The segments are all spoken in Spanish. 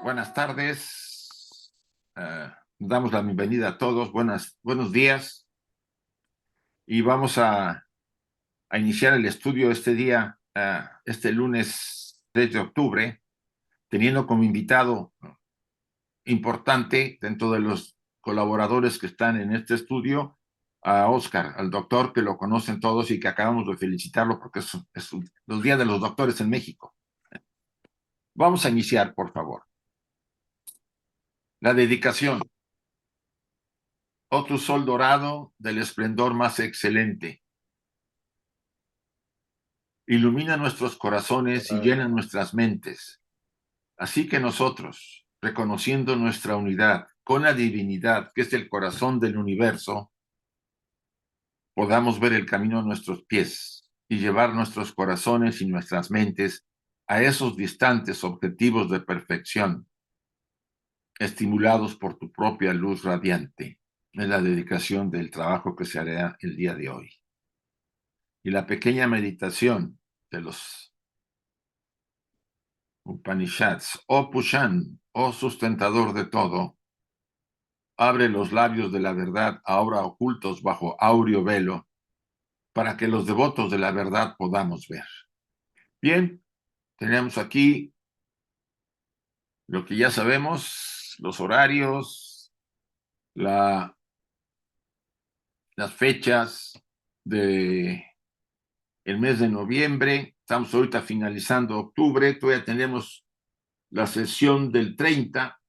Buenas tardes. Damos la bienvenida a todos. Buenos días. Y vamos a iniciar el estudio este día, este lunes 3 de octubre, teniendo como invitado importante dentro de los colaboradores que están en este estudio a Oscar, al doctor que lo conocen todos y que acabamos de felicitarlo porque es los días de los doctores en México. Vamos a iniciar, por favor. La dedicación. Oh tu sol dorado del esplendor más excelente, ilumina nuestros corazones y llena nuestras mentes. Así que nosotros, reconociendo nuestra unidad con la divinidad, que es el corazón del universo, podamos ver el camino a nuestros pies y llevar nuestros corazones y nuestras mentes a esos distantes objetivos de perfección, estimulados por tu propia luz radiante. Es la dedicación del trabajo que se hará el día de hoy. Y la pequeña meditación de los Upanishads, oh Pushan, oh sustentador de todo, abre los labios de la verdad ahora ocultos bajo áureo velo, para que los devotos de la verdad podamos ver. Bien, tenemos aquí lo que ya sabemos, los horarios, las fechas de el mes de noviembre. Estamos ahorita finalizando octubre, todavía tenemos la sesión del 30,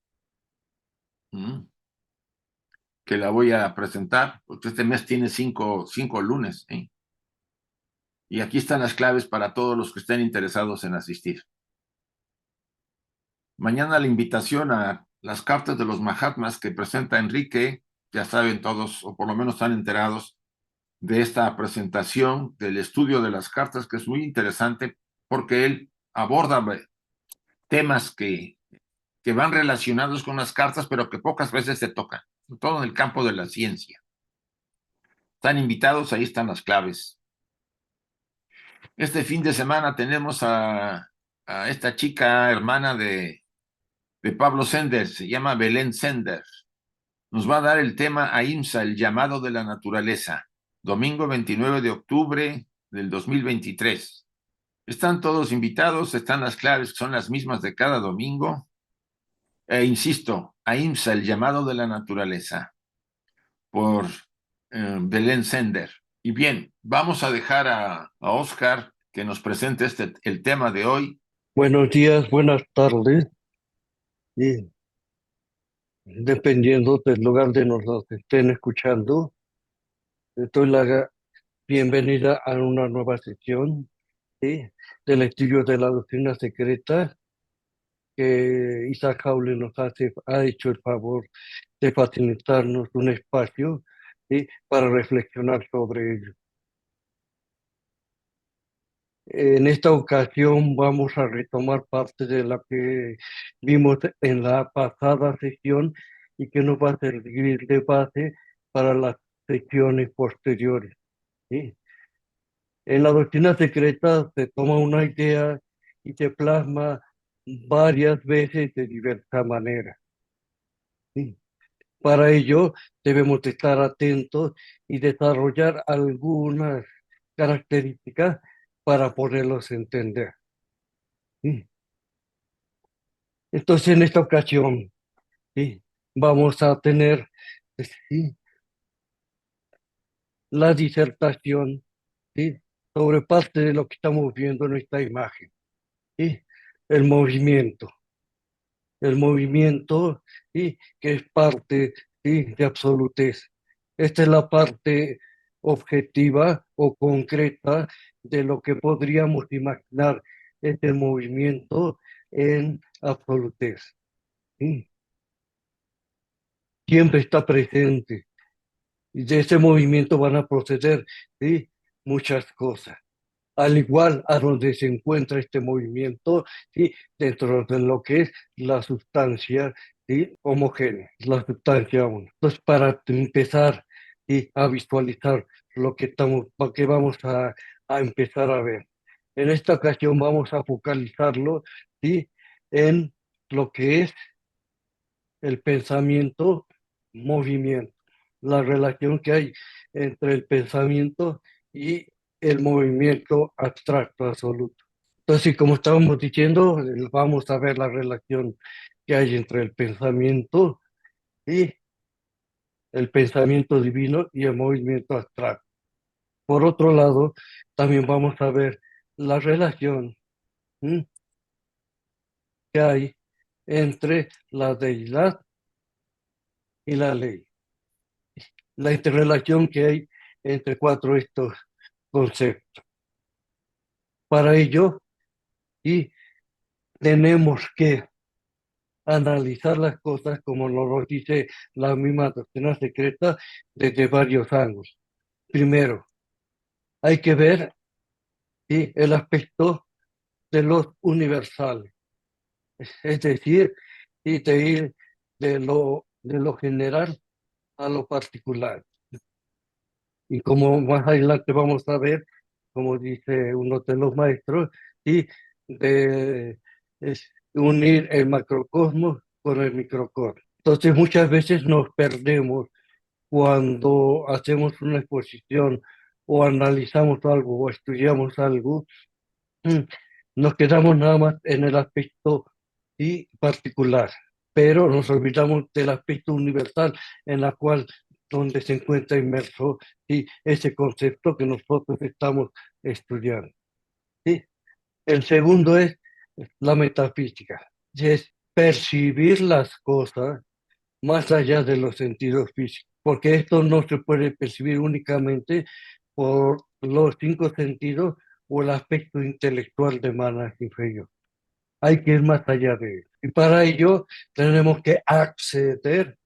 que la voy a presentar, porque este mes tiene cinco lunes, ¿eh? Y aquí están las claves para todos los que estén interesados en asistir. Mañana la invitación a las cartas de los Mahatmas que presenta Enrique, ya saben todos, o por lo menos están enterados de esta presentación del estudio de las cartas, que es muy interesante porque él aborda temas que van relacionados con las cartas, pero que pocas veces se tocan, sobre todo en el campo de la ciencia. Están invitados, ahí están las claves. Este fin de semana tenemos a esta chica hermana de Pablo Sender, se llama Belén Sender. Nos va a dar el tema Ahimsa, el llamado de la naturaleza, domingo 29 de octubre del 2023. Están todos invitados, están las claves, que son las mismas de cada domingo. Insisto, Ahimsa, el llamado de la naturaleza, por Belén Sender. Y bien, vamos a dejar a Oscar que nos presente el tema de hoy. Buenos días, buenas tardes, y dependiendo del lugar de nos estén escuchando, les doy la bienvenida a una nueva sesión, ¿sí?, del estudio de la doctrina secreta que Isaac Hawley ha hecho el favor de facilitarnos un espacio, ¿sí?, para reflexionar sobre ello. En esta ocasión vamos a retomar parte de la que vimos en la pasada sesión y que nos va a servir de base para las sesiones posteriores, ¿sí? En la doctrina secreta se toma una idea y se plasma varias veces de diversa manera, ¿sí? Para ello debemos de estar atentos y desarrollar algunas características para poderlos entender, ¿sí? Entonces, en esta ocasión, ¿sí?, vamos a tener, ¿sí?, la disertación, ¿sí? Sobre parte de lo que estamos viendo en esta imagen, ¿sí? El movimiento, el movimiento, ¿sí? Que es parte, ¿sí? De absolutez. Esta es la parte objetiva o concreta de lo que podríamos imaginar este movimiento en absolutez, ¿sí? Siempre está presente. Y de ese movimiento van a proceder, ¿sí? Muchas cosas. Al igual a donde se encuentra este movimiento, ¿sí? Dentro de lo que es la sustancia, ¿sí? Homogénea, la sustancia uno. Entonces, para empezar, ¿sí? A visualizar lo que vamos a empezar a ver. En esta ocasión vamos a focalizarlo, ¿sí? En lo que es el pensamiento, movimiento, la relación que hay entre el pensamiento y el movimiento abstracto absoluto. Entonces, como estábamos diciendo, vamos a ver la relación que hay entre y el pensamiento divino y el movimiento abstracto. Por otro lado, también vamos a ver la relación, ¿m?, que hay entre la deidad y la ley, la interrelación que hay entre cuatro estos conceptos. Para ello, y tenemos que analizar las cosas como nos lo dice la misma doctrina secreta desde varios ángulos. Primero, hay que ver, ¿sí?, el aspecto de los universales, es decir, y de ir de lo general a lo particular. Y como más adelante vamos a ver, como dice uno de los maestros, y de unir el macrocosmos con el microcosmos. Entonces muchas veces nos perdemos cuando hacemos una exposición o analizamos algo o estudiamos algo, mm, nos quedamos nada más en el aspecto y particular, pero nos olvidamos del aspecto universal en la cual donde se encuentra inmerso, ¿sí?, ese concepto que nosotros estamos estudiando, ¿sí? El segundo es la metafísica, y es percibir las cosas más allá de los sentidos físicos, porque esto no se puede percibir únicamente por los cinco sentidos o el aspecto intelectual de manas inferior. Hay que ir más allá de eso. Y para ello tenemos que acceder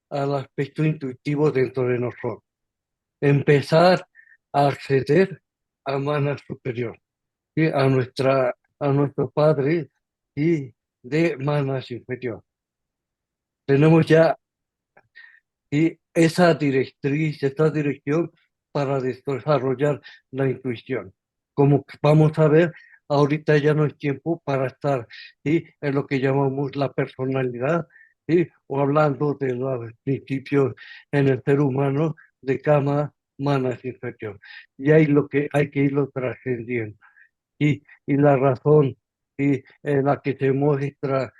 al aspecto intuitivo dentro de nosotros. Empezar a acceder a manas superior, ¿sí?, a nuestro Padre y de manas inferior. Tenemos ya y esa directriz, esa dirección para desarrollar la intuición. Como que vamos a ver, ahorita ya no es tiempo para estar, ¿sí?, en lo que llamamos la personalidad, ¿sí?, o hablando de los principios en el ser humano de kama, manas inferior. Y ahí lo que hay que irlo trascendiendo y la razón en la que se muestra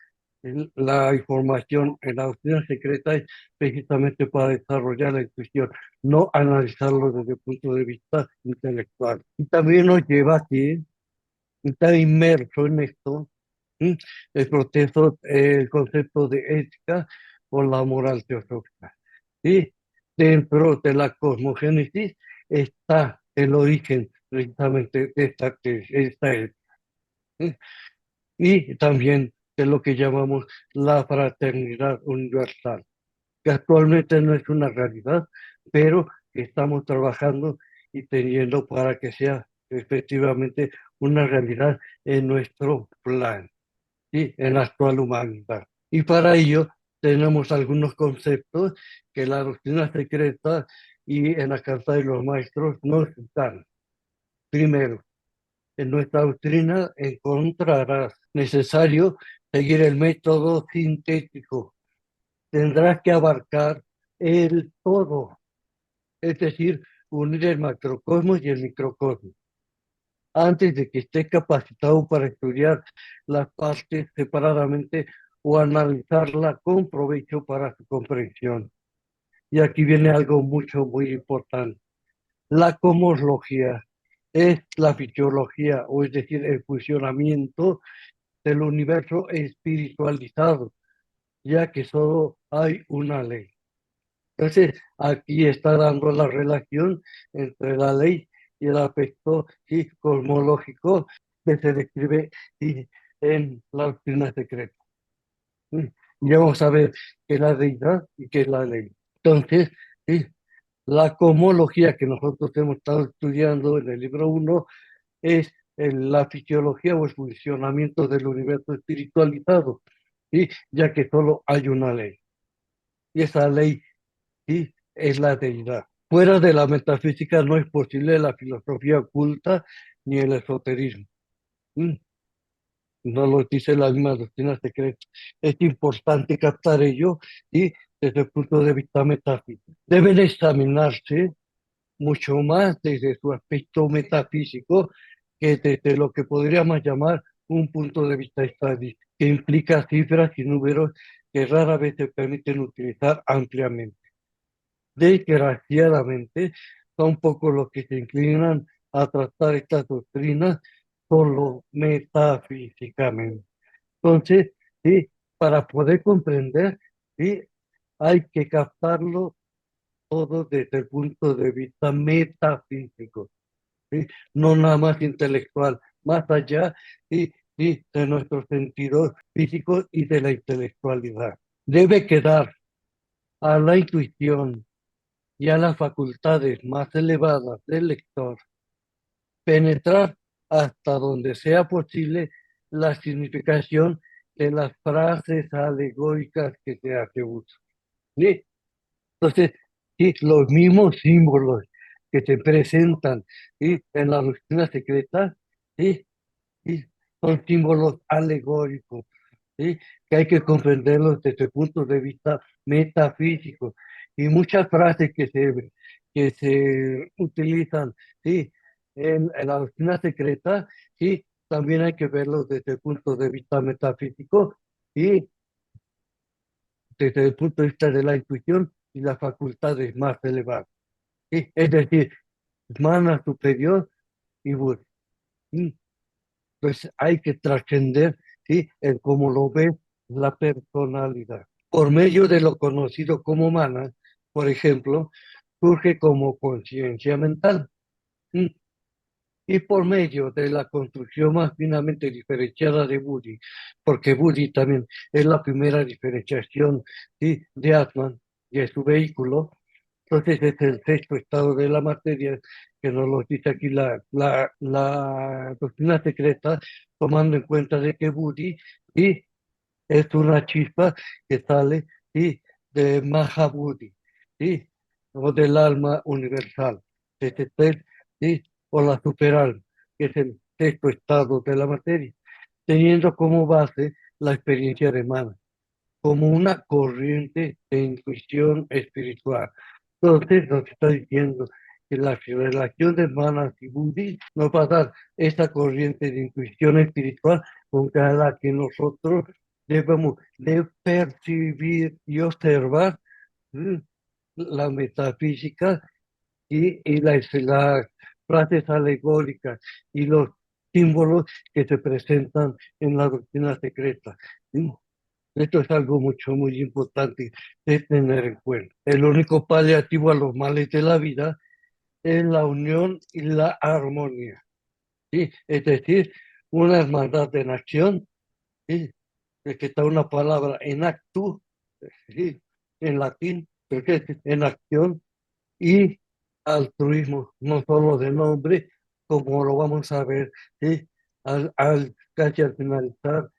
la información en la doctrina secreta es precisamente para desarrollar la intuición, no analizarlo desde el punto de vista intelectual. Y también nos lleva aquí, está inmerso en esto, ¿sí?, el proceso, el concepto de ética o la moral teosófica. Y dentro de la cosmogénesis está el origen precisamente de esta ética, ¿sí?, y también de lo que llamamos la fraternidad universal, que actualmente no es una realidad, pero estamos trabajando y teniendo para que sea efectivamente una realidad en nuestro plan, ¿sí?, en la actual humanidad. Y para ello tenemos algunos conceptos que la doctrina secreta y en la carta de los maestros nos dan. Primero, en nuestra doctrina encontrarás necesario seguir el método sintético. Tendrás que abarcar el todo, es decir, unir el macrocosmos y el microcosmos, antes de que estés capacitado para estudiar las partes separadamente o analizarla con provecho para su comprensión. Y aquí viene algo muy importante. La cosmología es la fisiología, o es decir, el funcionamiento del universo espiritualizado, ya que solo hay una ley. Entonces, aquí está dando la relación entre la ley y el aspecto sí, cosmológico que se describe sí, en la doctrina secreta. ¿Sí? Y vamos a ver qué es la deidad y qué es la ley. Entonces, sí, la cosmología que nosotros hemos estado estudiando en el libro uno es la fisiología o el funcionamiento del universo espiritualizado, ¿sí? Ya que solo hay una ley. Y esa ley ¿sí? Es la deidad. Fuera de la metafísica no es posible la filosofía oculta ni el esoterismo. ¿Mm? No lo dice la misma doctrina secreta. Es importante captar ello y desde el punto de vista metafísico. Deben examinarse mucho más desde su aspecto metafísico que desde lo que podríamos llamar un punto de vista estadístico, que implica cifras y números que rara vez se permiten utilizar ampliamente. Desgraciadamente, son pocos los que se inclinan a tratar estas doctrinas solo metafísicamente. Entonces, sí, para poder comprender, sí, hay que captarlo todo desde el punto de vista metafísico, ¿sí? No nada más intelectual, más allá sí, sí, de nuestros sentidos físicos y de la intelectualidad. Debe quedar a la intuición y a las facultades más elevadas del lector penetrar hasta donde sea posible la significación de las frases alegóricas que se hace uso. ¿Sí? Entonces, sí, los mismos símbolos que se presentan ¿sí? en la doctrina secreta ¿sí? ¿sí? son símbolos alegóricos ¿sí? Que hay que comprenderlos desde el punto de vista metafísico. Y muchas frases que se utilizan ¿sí? En la doctrina secreta, ¿sí? También hay que verlos desde el punto de vista metafísico y desde el punto de vista de la intuición y las facultades más elevadas. ¿Sí? Es decir, mana superior y Buda. ¿Sí? Pues hay que trascender ¿sí? El cómo lo ve la personalidad. Por medio de lo conocido como mana, por ejemplo, surge como conciencia mental. ¿Sí? Y por medio de la construcción más finamente diferenciada de Buddhi, porque Buddhi también es la primera diferenciación ¿sí? de Atman y es su vehículo, entonces es el sexto estado de la materia que nos lo dice aquí la doctrina secreta, tomando en cuenta de que Buddhi ¿sí? es una chispa que sale ¿sí? de Mahabudhi, ¿sí? O del alma universal, de este ser, ¿sí? O la superalma, que es el sexto estado de la materia, teniendo como base la experiencia de mana como una corriente de intuición espiritual. Entonces nos está diciendo que la relación de Manas y Buddhi nos va a dar esa corriente de intuición espiritual con la que nosotros debemos de percibir y observar ¿sí? La metafísica las frases alegóricas y los símbolos que se presentan en la doctrina secreta. ¿Sí? Esto es algo muy importante de tener en cuenta. El único paliativo a los males de la vida es la unión y la armonía. ¿Sí? Es decir, una hermandad en acción, ¿sí? Es que está una palabra en actu, ¿sí? En latín, pero que es en acción, y altruismo, no solo de nombre, como lo vamos a ver, ¿sí? Casi al finalizar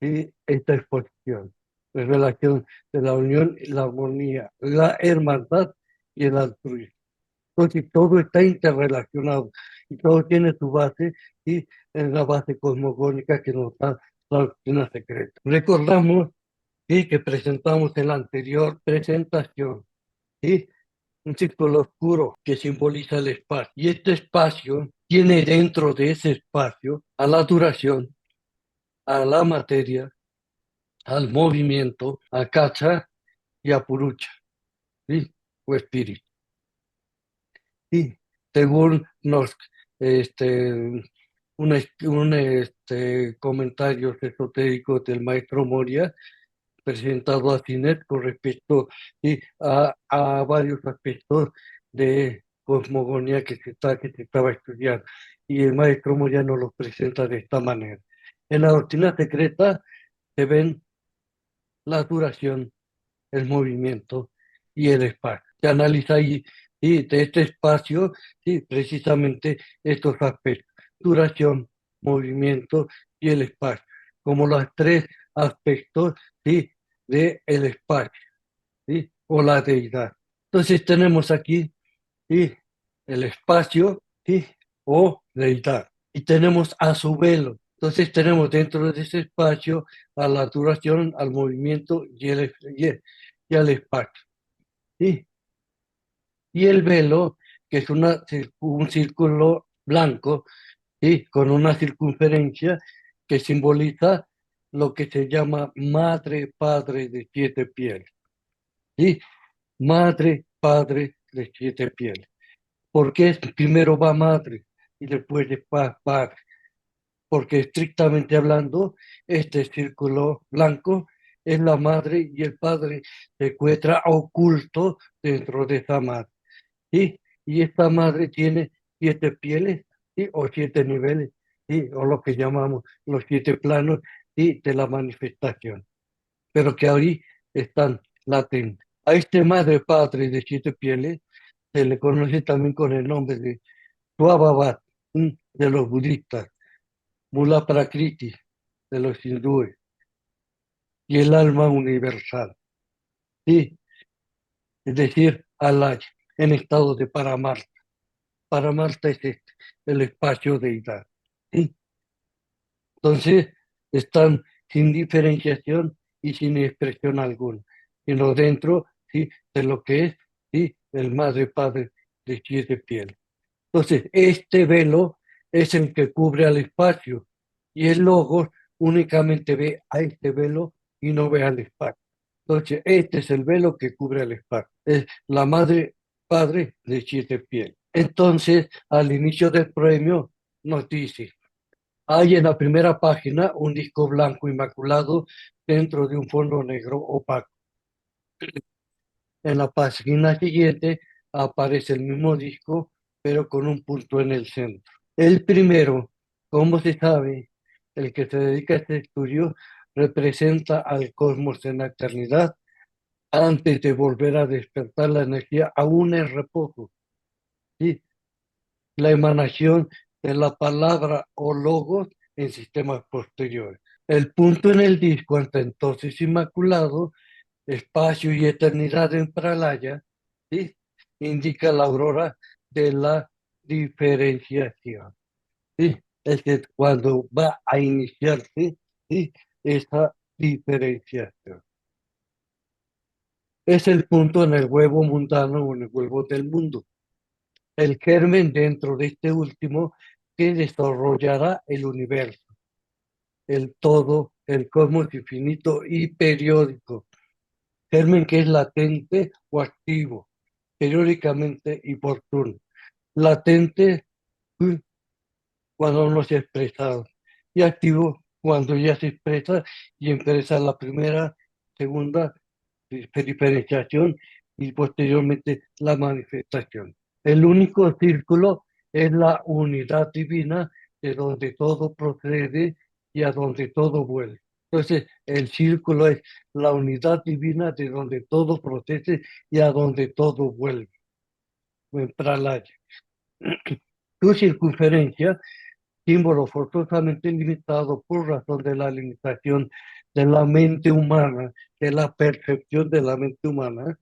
y esta exposición, la relación de la unión y la armonía, la hermandad y el altruismo. Entonces todo está interrelacionado y todo tiene su base y en la base cosmogónica que nos da la doctrina secreta. Recordamos ¿sí? Que presentamos en la anterior presentación ¿sí? Un círculo oscuro que simboliza el espacio y este espacio tiene dentro de ese espacio a la duración, a la materia, al movimiento, a Cacha y a Purucha, ¿sí? O espíritu. Y según este, comentarios esotéricos del maestro Moria, presentado a CINET con respecto y a varios aspectos de cosmogonía que se estaba estudiando. Y el maestro Moria nos los presenta de esta manera. En la doctrina secreta se ven la duración, el movimiento y el espacio. Se analiza ahí, y de este espacio, sí, precisamente estos aspectos, duración, movimiento y el espacio, como los tres aspectos, sí, del espacio, sí, o la deidad. Entonces tenemos aquí, sí, el espacio, sí, o deidad. Y tenemos a su velo. Entonces tenemos dentro de ese espacio a la duración, al movimiento y al espacio. ¿Sí? Y el velo, que es un círculo blanco, ¿sí? Con una circunferencia que simboliza lo que se llama madre, padre de siete pieles. ¿Sí? Madre, padre de siete pieles. ¿Por qué primero va madre y después va padre? Porque estrictamente hablando, este círculo blanco es la madre y el padre se encuentra oculto dentro de esa madre. ¿Sí? Y esta madre tiene siete pieles, ¿sí? O siete niveles, ¿sí? O lo que llamamos los siete planos, ¿sí? De la manifestación, pero que ahí están latentes. A este madre padre de siete pieles se le conoce también con el nombre de Tuababat, de los budistas, Mula Prakriti de los hindúes y el alma universal, ¿sí? Es decir, Alaya, en estado de Paramarta. Paramarta es el espacio deidad, ¿sí? Entonces, están sin diferenciación y sin expresión alguna, sino dentro, ¿sí? De lo que es, ¿sí? El Madre Padre de siete pieles. Entonces, este velo es el que cubre al espacio y el Logos únicamente ve a este velo y no ve al espacio. Entonces, este es el velo que cubre al espacio. Es la Madre Padre de siete pieles. Entonces, al inicio del premio nos dice, hay en la primera página un disco blanco inmaculado dentro de un fondo negro opaco. En la página siguiente aparece el mismo disco, pero con un punto en el centro. El primero, como se sabe, el que se dedica a este estudio, representa al cosmos en la eternidad antes de volver a despertar la energía aún en reposo. ¿Sí? La emanación de la palabra o logos en sistemas posteriores. El punto en el disco, hasta entonces inmaculado, espacio y eternidad en Pralaya, ¿sí? Indica la aurora de la diferenciación. ¿Sí? Es que cuando va a iniciarse, ¿sí? Esa diferenciación. Es el punto en el huevo mundano o en el huevo del mundo. El germen dentro de este último que desarrollará el universo, el todo, el cosmos infinito y periódico. Germen que es latente o activo, periódicamente y por turno. Latente cuando no se ha expresado y activo cuando ya se expresa y empieza la primera, segunda diferenciación y posteriormente la manifestación. El único círculo es la unidad divina de donde todo procede y a donde todo vuelve. Entonces, el círculo es la unidad divina de donde todo procede y a donde todo vuelve. En Pralaya. Su circunferencia, símbolo forzosamente limitado por razón de la limitación de la mente humana, de la percepción de la mente humana,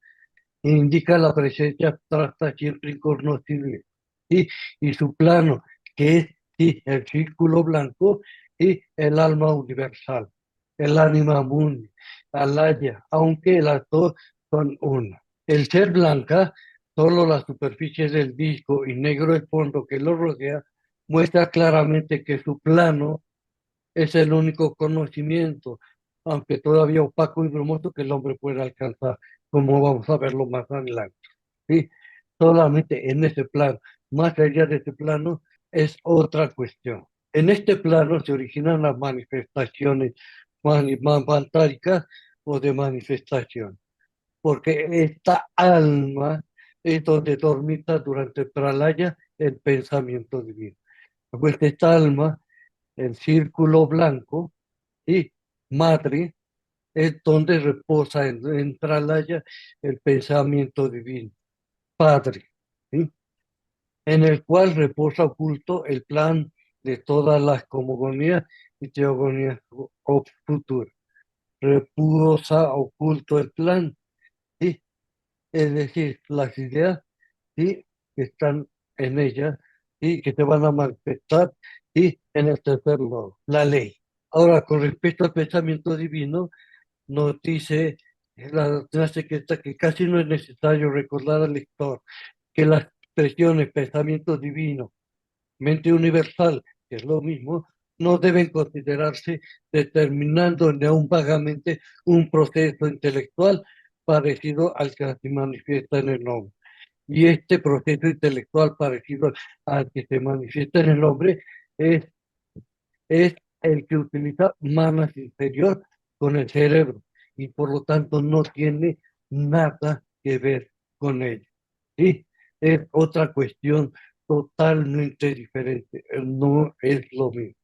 indica la presencia abstracta siempre incognoscible, ¿sí? Y su plano, que es, sí, el círculo blanco y el alma universal, el ánima mundi, alaya, aunque las dos son una. El ser blanca, solo la superficie del disco y negro el fondo que lo rodea, muestra claramente que su plano es el único conocimiento, aunque todavía opaco y brumoso, que el hombre puede alcanzar, como vamos a verlo más adelante. ¿Sí? Solamente en ese plano más allá de este plano, es otra cuestión. En este plano se originan las manifestaciones fantásticas o de manifestación, porque esta alma es donde dormita durante el pralaya el pensamiento divino. Pues esta alma, el círculo blanco, y madre, es donde reposa en pralaya el pensamiento divino, padre, ¿sí? En el cual reposa oculto el plan de todas las cosmogonías y teogonías futuras. Reposa oculto el plan, ¿sí? Es decir, las ideas, ¿sí? Que están en ella y que se van a manifestar, y en el tercer lado, la ley. Ahora, con respecto al pensamiento divino, nos dice la doctrina secreta que casi no es necesario recordar al lector que las expresiones pensamiento divino, mente universal, que es lo mismo, no deben considerarse determinando ni aun vagamente un proceso intelectual parecido al que se manifiesta en el nombre. Y este proceso intelectual parecido al que se manifiesta en el hombre es, es el que utiliza manas inferior con el cerebro y por lo tanto no tiene nada que ver con ello. ¿Sí? Es otra cuestión totalmente diferente, no es lo mismo.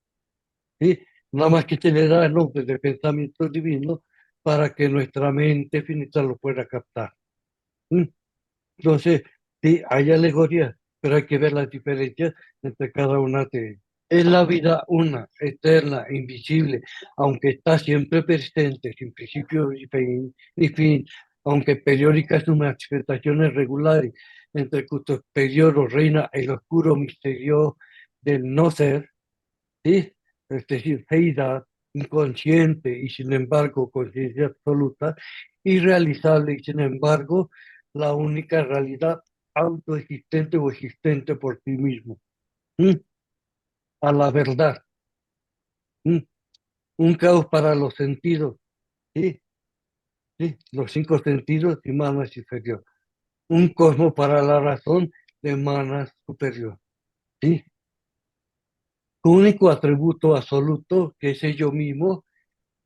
¿Sí? Nada más que se le da el nombre de pensamiento divino para que nuestra mente finita lo pueda captar. ¿Sí? Entonces, sí, hay alegorías, pero hay que ver las diferencias entre cada una de ellas. Es la vida una, eterna, invisible, aunque está siempre presente, sin principio ni fin, aunque periódicas sus manifestaciones regulares, entre cuyos periodos reina el oscuro misterio del no ser, ¿sí? Es decir, seidad, inconsciente y sin embargo conciencia absoluta, irrealizable y sin embargo la única realidad autoexistente o existente por sí mismo. ¿Mm? A la verdad. ¿Mm? Un caos para los sentidos. ¿Sí? ¿Sí? Los cinco sentidos y manas inferior. Un cosmos para la razón de manas superior. ¿Sí? Único atributo absoluto que es ello mismo,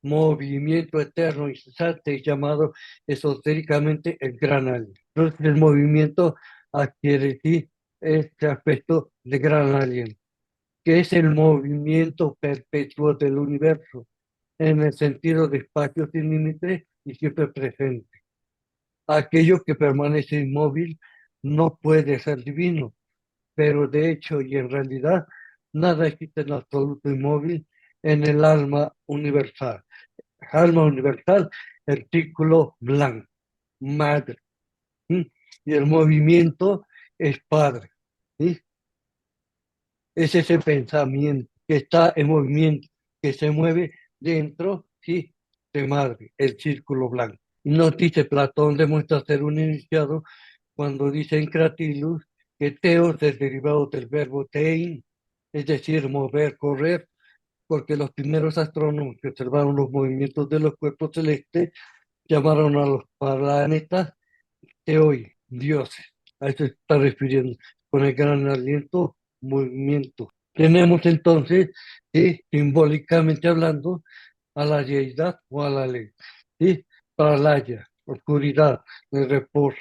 movimiento eterno incesante llamado esotéricamente el gran alien. Entonces el movimiento adquiere sí este aspecto de gran alien, que es el movimiento perpetuo del universo, en el sentido de espacio sin límite y siempre presente. Aquello que permanece inmóvil no puede ser divino, pero de hecho y en realidad nada existe en absoluto inmóvil en el alma universal, el círculo blanco, madre, ¿sí? Y el movimiento es padre, ¿sí? Es ese pensamiento que está en movimiento, que se mueve dentro, ¿sí? De madre, el círculo blanco. Y nos dice Platón, demuestra ser un iniciado cuando dice en Cratilus que teos es derivado del verbo tein, es decir, mover, correr, porque los primeros astrónomos que observaron los movimientos de los cuerpos celestes llamaron a los planetas teoi, dioses. A eso se está refiriendo con el gran aliento, movimiento. Tenemos entonces, simbólicamente hablando, a la deidad o a la ley. ¿Sí? Pralaya, oscuridad, el reposo.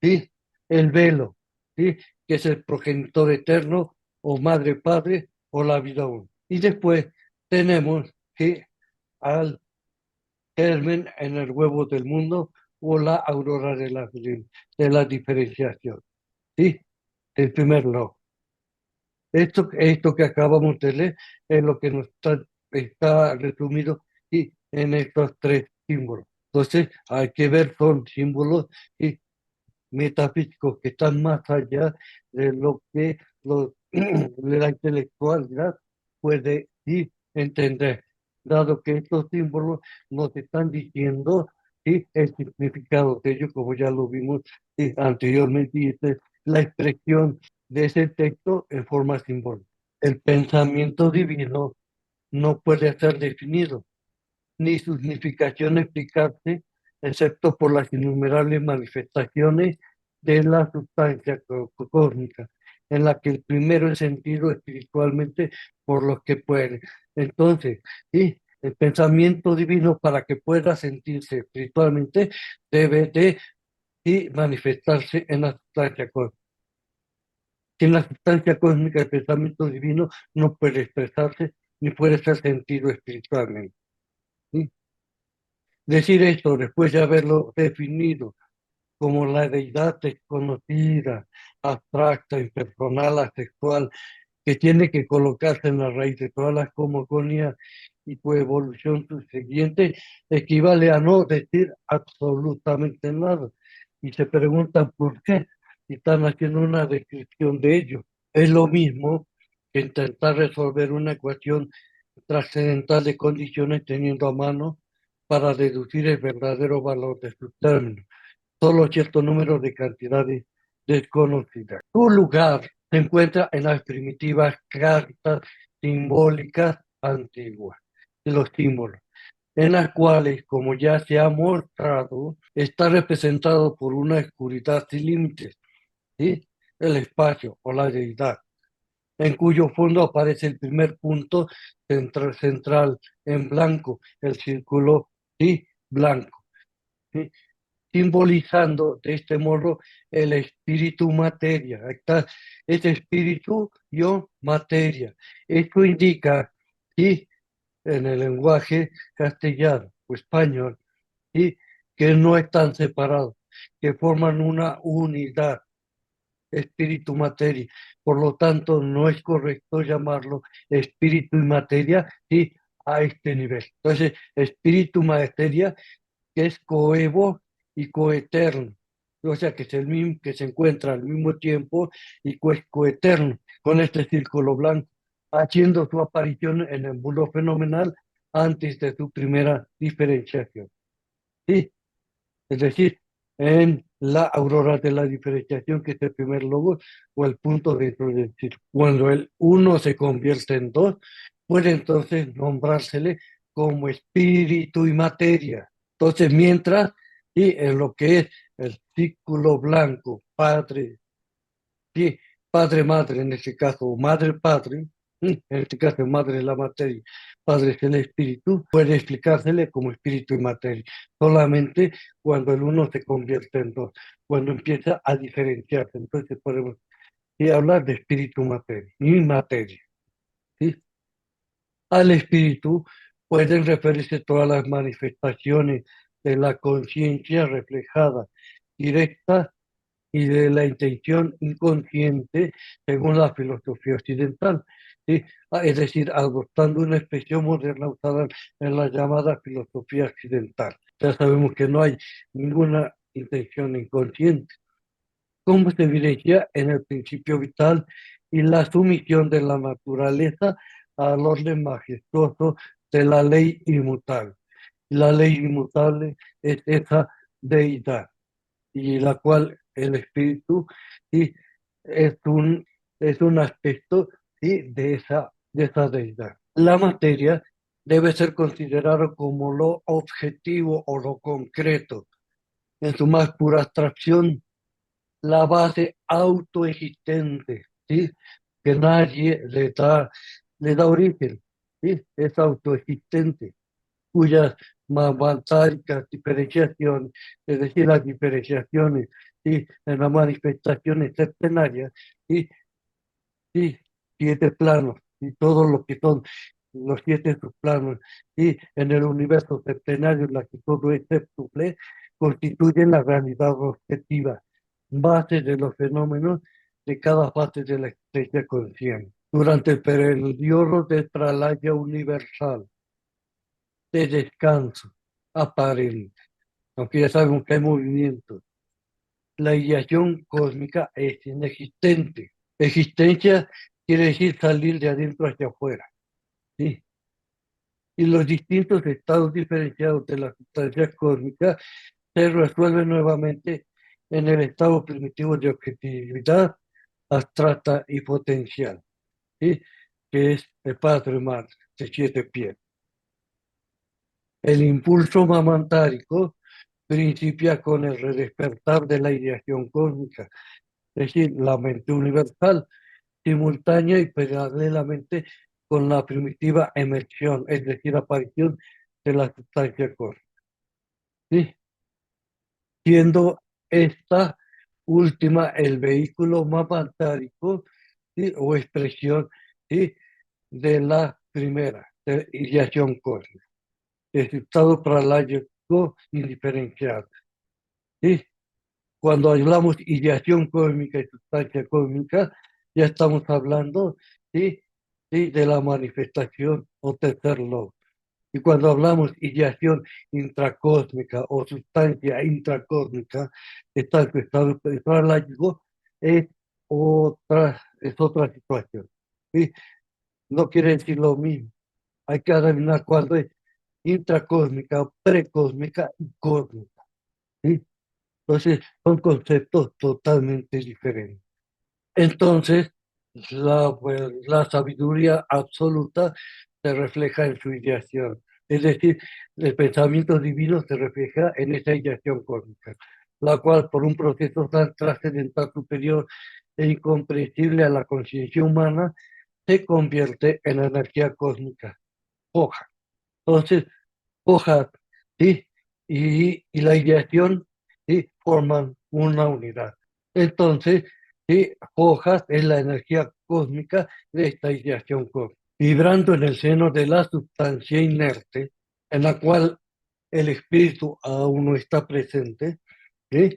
¿Sí? El velo, ¿sí? Que es el progenitor eterno o madre padre o la vida uno. Y después tenemos que al germen en el huevo del mundo o la aurora de la diferenciación. ¿Sí? El primer log. Esto que acabamos de leer es lo que nos está resumido y en estos tres símbolos. Entonces, hay que ver, son símbolos y metafísicos que están más allá de lo que de la intelectualidad puede sí, entender, dado que estos símbolos nos están diciendo sí, el significado de ellos, como ya lo vimos sí, anteriormente, y esta es la expresión de ese texto en forma simbólica. El pensamiento divino no puede ser definido, ni su significación explicarse, excepto por las innumerables manifestaciones de la sustancia cósmica, en la que el primero es sentido espiritualmente por los que pueden. Entonces, ¿sí? El pensamiento divino para que pueda sentirse espiritualmente debe de ¿sí? manifestarse en la sustancia cósmica. Sin la sustancia cósmica, el pensamiento divino no puede expresarse ni puede ser sentido espiritualmente. ¿Sí? Decir esto después de haberlo definido como la deidad desconocida, abstracta, impersonal, asexual, que tiene que colocarse en la raíz de todas las cosmogonías y su evolución subsiguiente, equivale a no decir absolutamente nada. Y se preguntan por qué, y están haciendo una descripción de ello. Es lo mismo que intentar resolver una ecuación trascendental de condiciones teniendo a mano para deducir el verdadero valor de sus términos solo cierto número de cantidades desconocidas. Su lugar se encuentra en las primitivas cartas simbólicas antiguas, de los símbolos, en las cuales, como ya se ha mostrado, está representado por una oscuridad sin límites, ¿sí? El espacio o la deidad, en cuyo fondo aparece el primer punto central en blanco, el círculo, ¿sí? Blanco. ¿Sí? Simbolizando de este modo el espíritu materia. Ahí está, este espíritu, yo, materia. Esto indica, ¿sí? En el lenguaje castellano o español, ¿sí? Que no están separados, que forman una unidad, espíritu, materia. Por lo tanto, no es correcto llamarlo espíritu y materia, ¿sí? A este nivel. Entonces, espíritu, materia que es coevo y coeterno. O sea, que es el mismo, que se encuentra al mismo tiempo y es coeterno con este círculo blanco, haciendo su aparición en el mundo fenomenal antes de su primera diferenciación. Sí, es decir, en la aurora de la diferenciación, que es el primer logo o el punto dentro del círculo. Cuando el uno se convierte en dos, puede entonces nombrársele como espíritu y materia. Entonces, mientras, y en lo que es el círculo blanco, padre, sí, padre, madre, en este caso, madre, padre, en este caso, madre es la materia, padre es el espíritu, puede explicársele como espíritu y materia, solamente cuando el uno se convierte en dos, cuando empieza a diferenciarse. Entonces podemos sí, hablar de espíritu materia y materia. ¿Sí? Al espíritu pueden referirse todas las manifestaciones de la conciencia reflejada directa y de la intención inconsciente según la filosofía occidental, ¿sí? Es decir, adoptando una expresión moderna usada en la llamada filosofía occidental. Ya sabemos que no hay ninguna intención inconsciente, como se evidencia en el principio vital y la sumisión de la naturaleza al orden majestuoso de la ley inmutable. La ley inmutable es esa deidad y la cual el espíritu sí, es es un aspecto sí, de esa deidad. La materia debe ser considerada como lo objetivo o lo concreto, en su más pura abstracción, la base autoexistente, ¿sí? Que nadie le da origen, ¿sí? Es autoexistente cuyas mantáricas diferenciaciones, es decir, las diferenciaciones ¿sí? En las manifestaciones septenarias, y sí, siete planos, y todo lo que son los siete subplanos, y en el universo septenario, en la que todo es séptuple, constituyen la realidad objetiva, base de los fenómenos de cada fase de la existencia consciente. Durante el periodo de Tralaya universal, de descanso aparente, aunque ya sabemos que hay movimiento. La ideación cósmica es inexistente. Existencia quiere decir salir de adentro hacia afuera. ¿Sí? Y los distintos estados diferenciados de la sustancia cósmica se resuelven nuevamente en el estado primitivo de objetividad abstracta y potencial, ¿sí? Que es el Padre Madre de siete pies. El impulso mamantárico principia con el redespertar de la ideación cósmica, es decir, la mente universal, simultánea y paralelamente con la primitiva emersión, es decir, aparición de la sustancia cósmica, ¿sí? Siendo esta última el vehículo mapantárico, ¿sí? O expresión, ¿sí? De la primera, de ideación cósmica, resultado paralógico indiferenciado, ¿sí? Cuando hablamos ideación cósmica y sustancia cósmica, ya estamos hablando, ¿sí? ¿Sí? De la manifestación o tercer logro. Y cuando hablamos ideación intracósmica o sustancia intracósmica, está en su estado paralógico, es otra situación. ¿Sí? No quiere decir lo mismo. Hay que adivinar cuándo es intracósmica, precósmica y cósmica. ¿Sí? Entonces, son conceptos totalmente diferentes. Entonces, la sabiduría absoluta se refleja en su ideación. Es decir, el pensamiento divino se refleja en esa ideación cósmica, la cual, por un proceso tan trascendental superior e incomprensible a la conciencia humana, se convierte en energía cósmica. Hoja. Entonces, hojas, ¿sí? Y la ideación, ¿sí? Forman una unidad. Entonces, ¿sí? Hojas es la energía cósmica de esta ideación cósmica, vibrando en el seno de la sustancia inerte, en la cual el espíritu aún no está presente, ¿sí?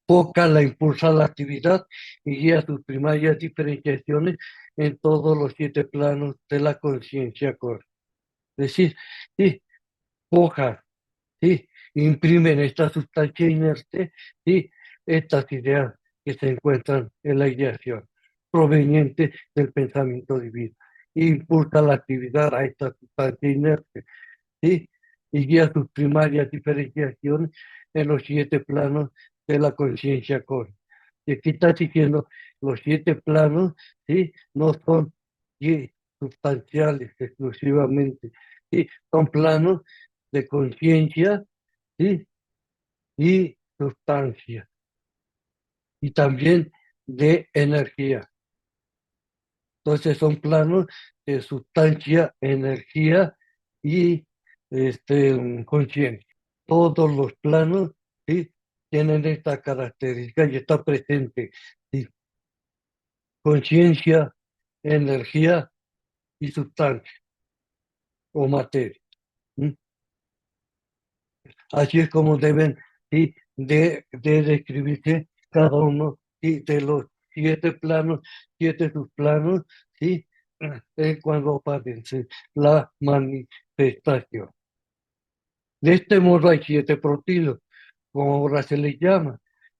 Foca la impulsa la actividad y guía sus primarias diferenciaciones en todos los 7 planos de la conciencia cósmica. Es decir, sí, hojas, ¿sí? Imprimen esta sustancia inerte, ¿sí? Estas ideas que se encuentran en la ideación, proveniente del pensamiento divino. Impulsa la actividad a esta sustancia inerte, ¿sí? Y guía sus primarias diferenciaciones en los 7 planos de la conciencia cósmica. Y aquí está diciendo, los 7 planos, ¿sí? No son, ¿sí? Sustanciales exclusivamente, ¿sí? Son planos de conciencia, ¿sí? Y sustancia, y también de energía. Entonces son planos de sustancia, energía y conciencia. Todos los planos, ¿sí? Tienen esta característica y está presente, ¿sí? Conciencia, energía y sustancia o materia. ¿Sí? Así es como deben, ¿sí? de describirse cada uno, ¿sí? De los 7 planos, 7 subplanos, ¿sí? Cuando aparece la manifestación. De este modo hay 7 protilos, como ahora se les llama,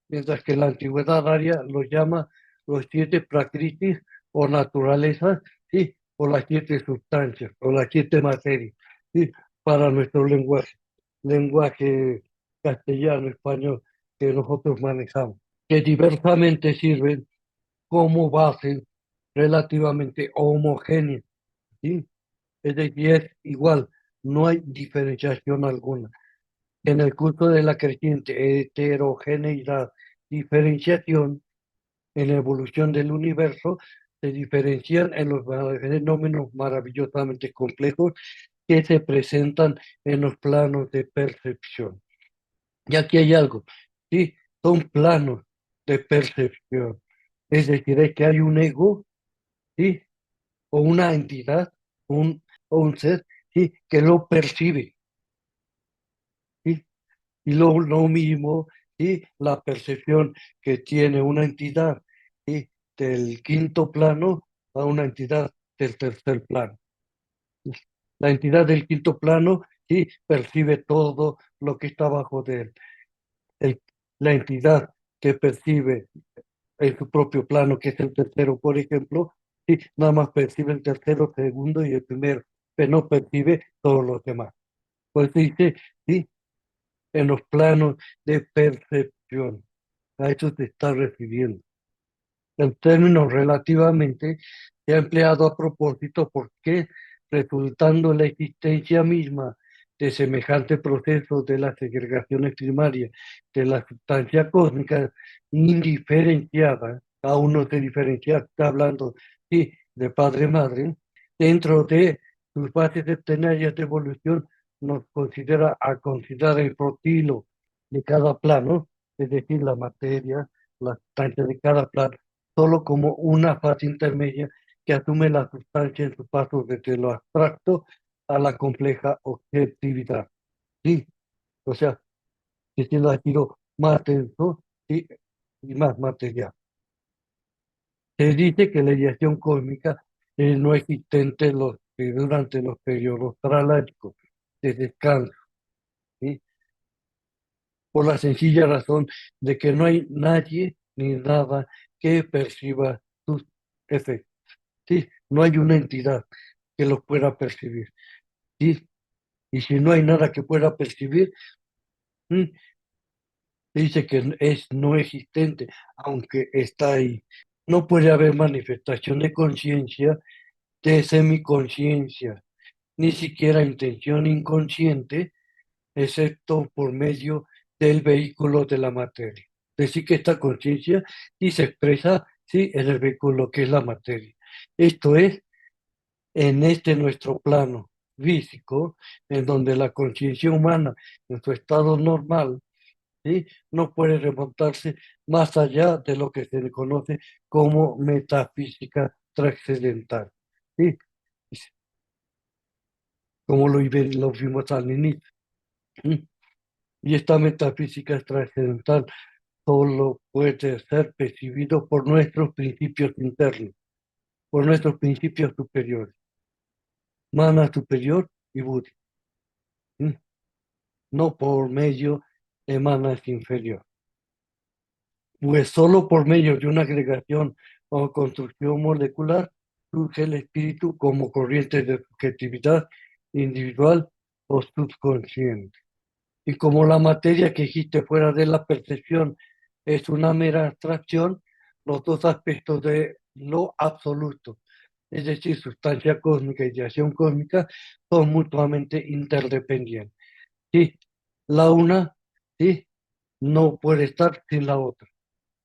mientras que la antigüedad aria los llama los 7 prakritis o naturalezas, ¿sí? O las 7 sustancias, o las 7 materias, ¿sí? Para nuestro lenguaje castellano, español, que nosotros manejamos, que diversamente sirven como base relativamente homogénea, ¿sí? Es decir, es igual, no hay diferenciación alguna. En el curso de la creciente heterogeneidad, diferenciación en la evolución del universo, se diferencian en los fenómenos maravillosamente complejos que se presentan en los planos de percepción. Y aquí hay algo, ¿sí? Son planos de percepción. Es decir, es que hay un ego, ¿sí? O una entidad, un, o un ser, ¿sí? Que lo percibe, ¿sí? Y lo mismo, ¿sí? La percepción que tiene una entidad, ¿sí? Del quinto plano a una entidad del tercer plano. La entidad del quinto plano, ¿sí? Percibe todo lo que está abajo de él. El- la entidad que percibe en su propio plano, que es el tercero, por ejemplo, ¿sí? Nada más percibe el tercero, segundo y el primero, pero no percibe todos los demás. Pues dice, ¿sí? En los planos de percepción. A eso se está refiriendo. El término relativamente se ha empleado a propósito porque, resultando en la existencia misma de semejante proceso de las segregaciones primarias de la sustancia cósmica indiferenciada, Aún no se diferencia, está hablando, sí, de padre-madre, dentro de sus fases septenarias de evolución, considera el protilo de cada plano, es decir, la materia, la sustancia de cada plano, solo como una fase intermedia que asume la sustancia en su paso desde lo abstracto a la compleja objetividad. Sí, o sea, que se lo giro más denso, sí, y más material. Se dice que la radiación cósmica es no existente durante los periodos paralíticos de descanso, ¿sí? Por la sencilla razón de que no hay nadie ni nada que perciba sus efectos, ¿sí? No hay una entidad que los pueda percibir, ¿sí? Y si no hay nada que pueda percibir, ¿sí? Dice que es no existente, aunque está ahí. No puede haber manifestación de conciencia, de semiconciencia, ni siquiera intención inconsciente, excepto por medio del vehículo de la materia. Es decir, que esta conciencia sí se expresa, sí, en el vehículo que es la materia. Esto es en este nuestro plano físico, en donde la conciencia humana, en su estado normal, ¿sí? No puede remontarse más allá de lo que se le conoce como metafísica trascendental, ¿sí? Como lo vimos al inicio. ¿Sí? Y esta metafísica trascendental solo puede ser percibido por nuestros principios internos, por nuestros principios superiores, mana superior y buddhi, ¿sí? No por medio de manas inferior. Pues solo por medio de una agregación o construcción molecular surge el espíritu como corriente de subjetividad individual o subconsciente. Y como la materia que existe fuera de la percepción es una mera abstracción, los dos aspectos de lo absoluto, es decir, sustancia cósmica y radiación cósmica, son mutuamente interdependientes. Sí, la una, sí, no puede estar sin la otra.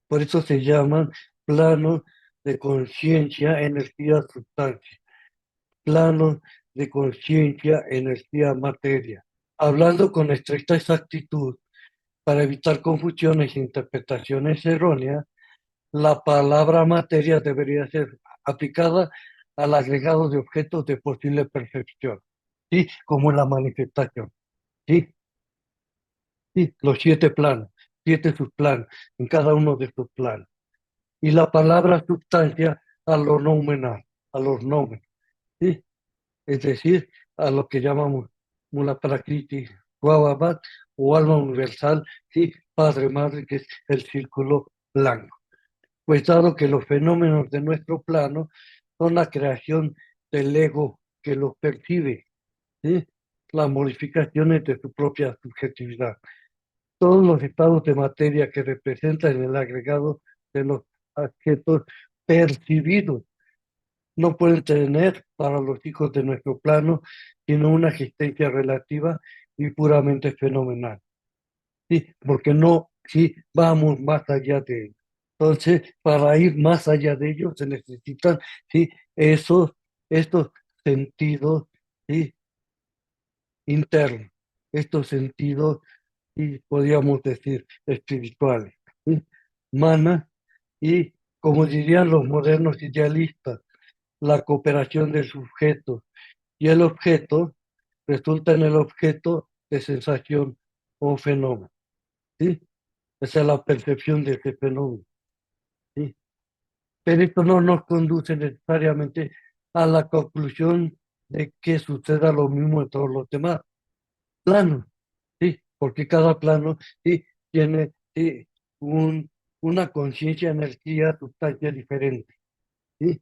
Por eso se llaman planos de conciencia, energía, sustancia. Planos de conciencia, energía, materia. Hablando con estricta exactitud, para evitar confusiones e interpretaciones erróneas, la palabra materia debería ser aplicada al agregado de objetos de posible percepción, ¿sí? Como en la manifestación, ¿sí? Sí, los 7 planos, 7 subplanos, en cada uno de estos planos. Y la palabra sustancia a lo nominal, a los nombres, ¿sí? Es decir, a lo que llamamos Mula Prakriti, Guavabat o alma universal, ¿sí? Padre, madre, que es el círculo blanco. Pues dado que los fenómenos de nuestro plano son la creación del ego que los percibe, ¿sí? Las modificaciones de su propia subjetividad. Todos los estados de materia que representan el agregado de los objetos percibidos no pueden tener para los hijos de nuestro plano sino una existencia relativa y puramente fenomenal. Sí, porque no, sí, vamos más allá de ellos. Entonces, para ir más allá de ellos se necesitan, sí, estos sentidos, sí, internos, estos sentidos, y podríamos decir, espirituales, ¿sí? Mana y, como dirían los modernos idealistas, la cooperación del sujeto y el objeto resulta en el objeto de sensación o fenómeno, ¿sí? Esa es la percepción de ese fenómeno, ¿sí? Pero esto no nos conduce necesariamente a la conclusión de que suceda lo mismo en todos los demás planos, ¿sí? Porque cada plano, sí, tiene, sí, una conciencia, energía, sustancia diferente, ¿sí?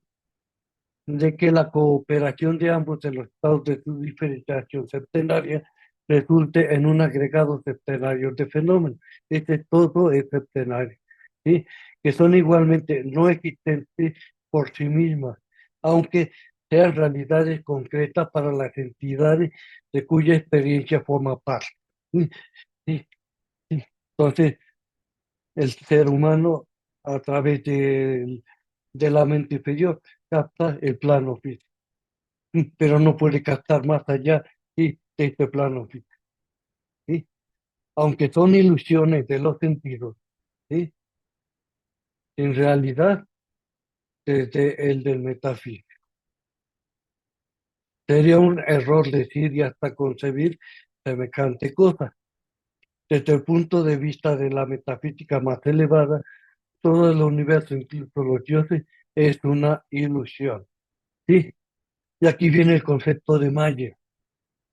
De que la cooperación de ambos en los estados de su diferenciación septenaria resulte en un agregado septenario de fenómenos. Este todo es septenario, ¿sí? Que son igualmente no existentes por sí mismas, aunque sean realidades concretas para las entidades de cuya experiencia forma parte. ¿Sí? Sí, sí. Entonces, el ser humano a través de la mente inferior, capta el plano físico, pero no puede captar más allá, ¿sí?, de este plano físico, ¿sí? Aunque son ilusiones de los sentidos, ¿sí? En realidad, desde el del metafísico. Sería un error decir y hasta concebir semejante cosa. Desde el punto de vista de la metafísica más elevada, todo el universo, incluso los dioses, es una ilusión, ¿sí? Y aquí viene el concepto de Maya,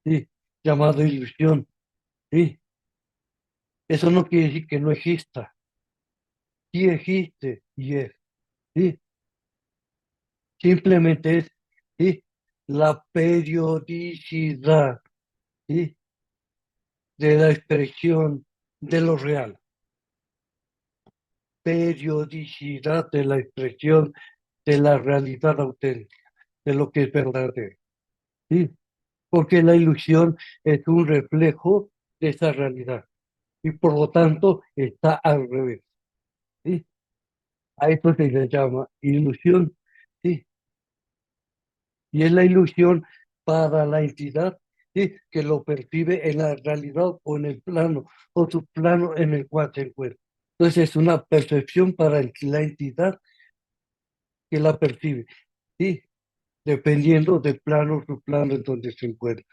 ¿sí?, llamado ilusión, ¿sí? Eso no quiere decir que no exista, sí existe y es, ¿sí? Simplemente es, ¿sí?, la periodicidad, ¿sí?, de la expresión de lo real, periodicidad de la expresión de la realidad auténtica, de lo que es verdadero, ¿sí? Porque la ilusión es un reflejo de esa realidad y por lo tanto está al revés, ¿sí? A esto se le llama ilusión, ¿sí? Y es la ilusión para la entidad, ¿sí?, que lo percibe en la realidad o en el plano o su plano en el cual se encuentra. Entonces es una percepción para la entidad que la percibe, ¿sí?, dependiendo del plano, su plano en donde se encuentra.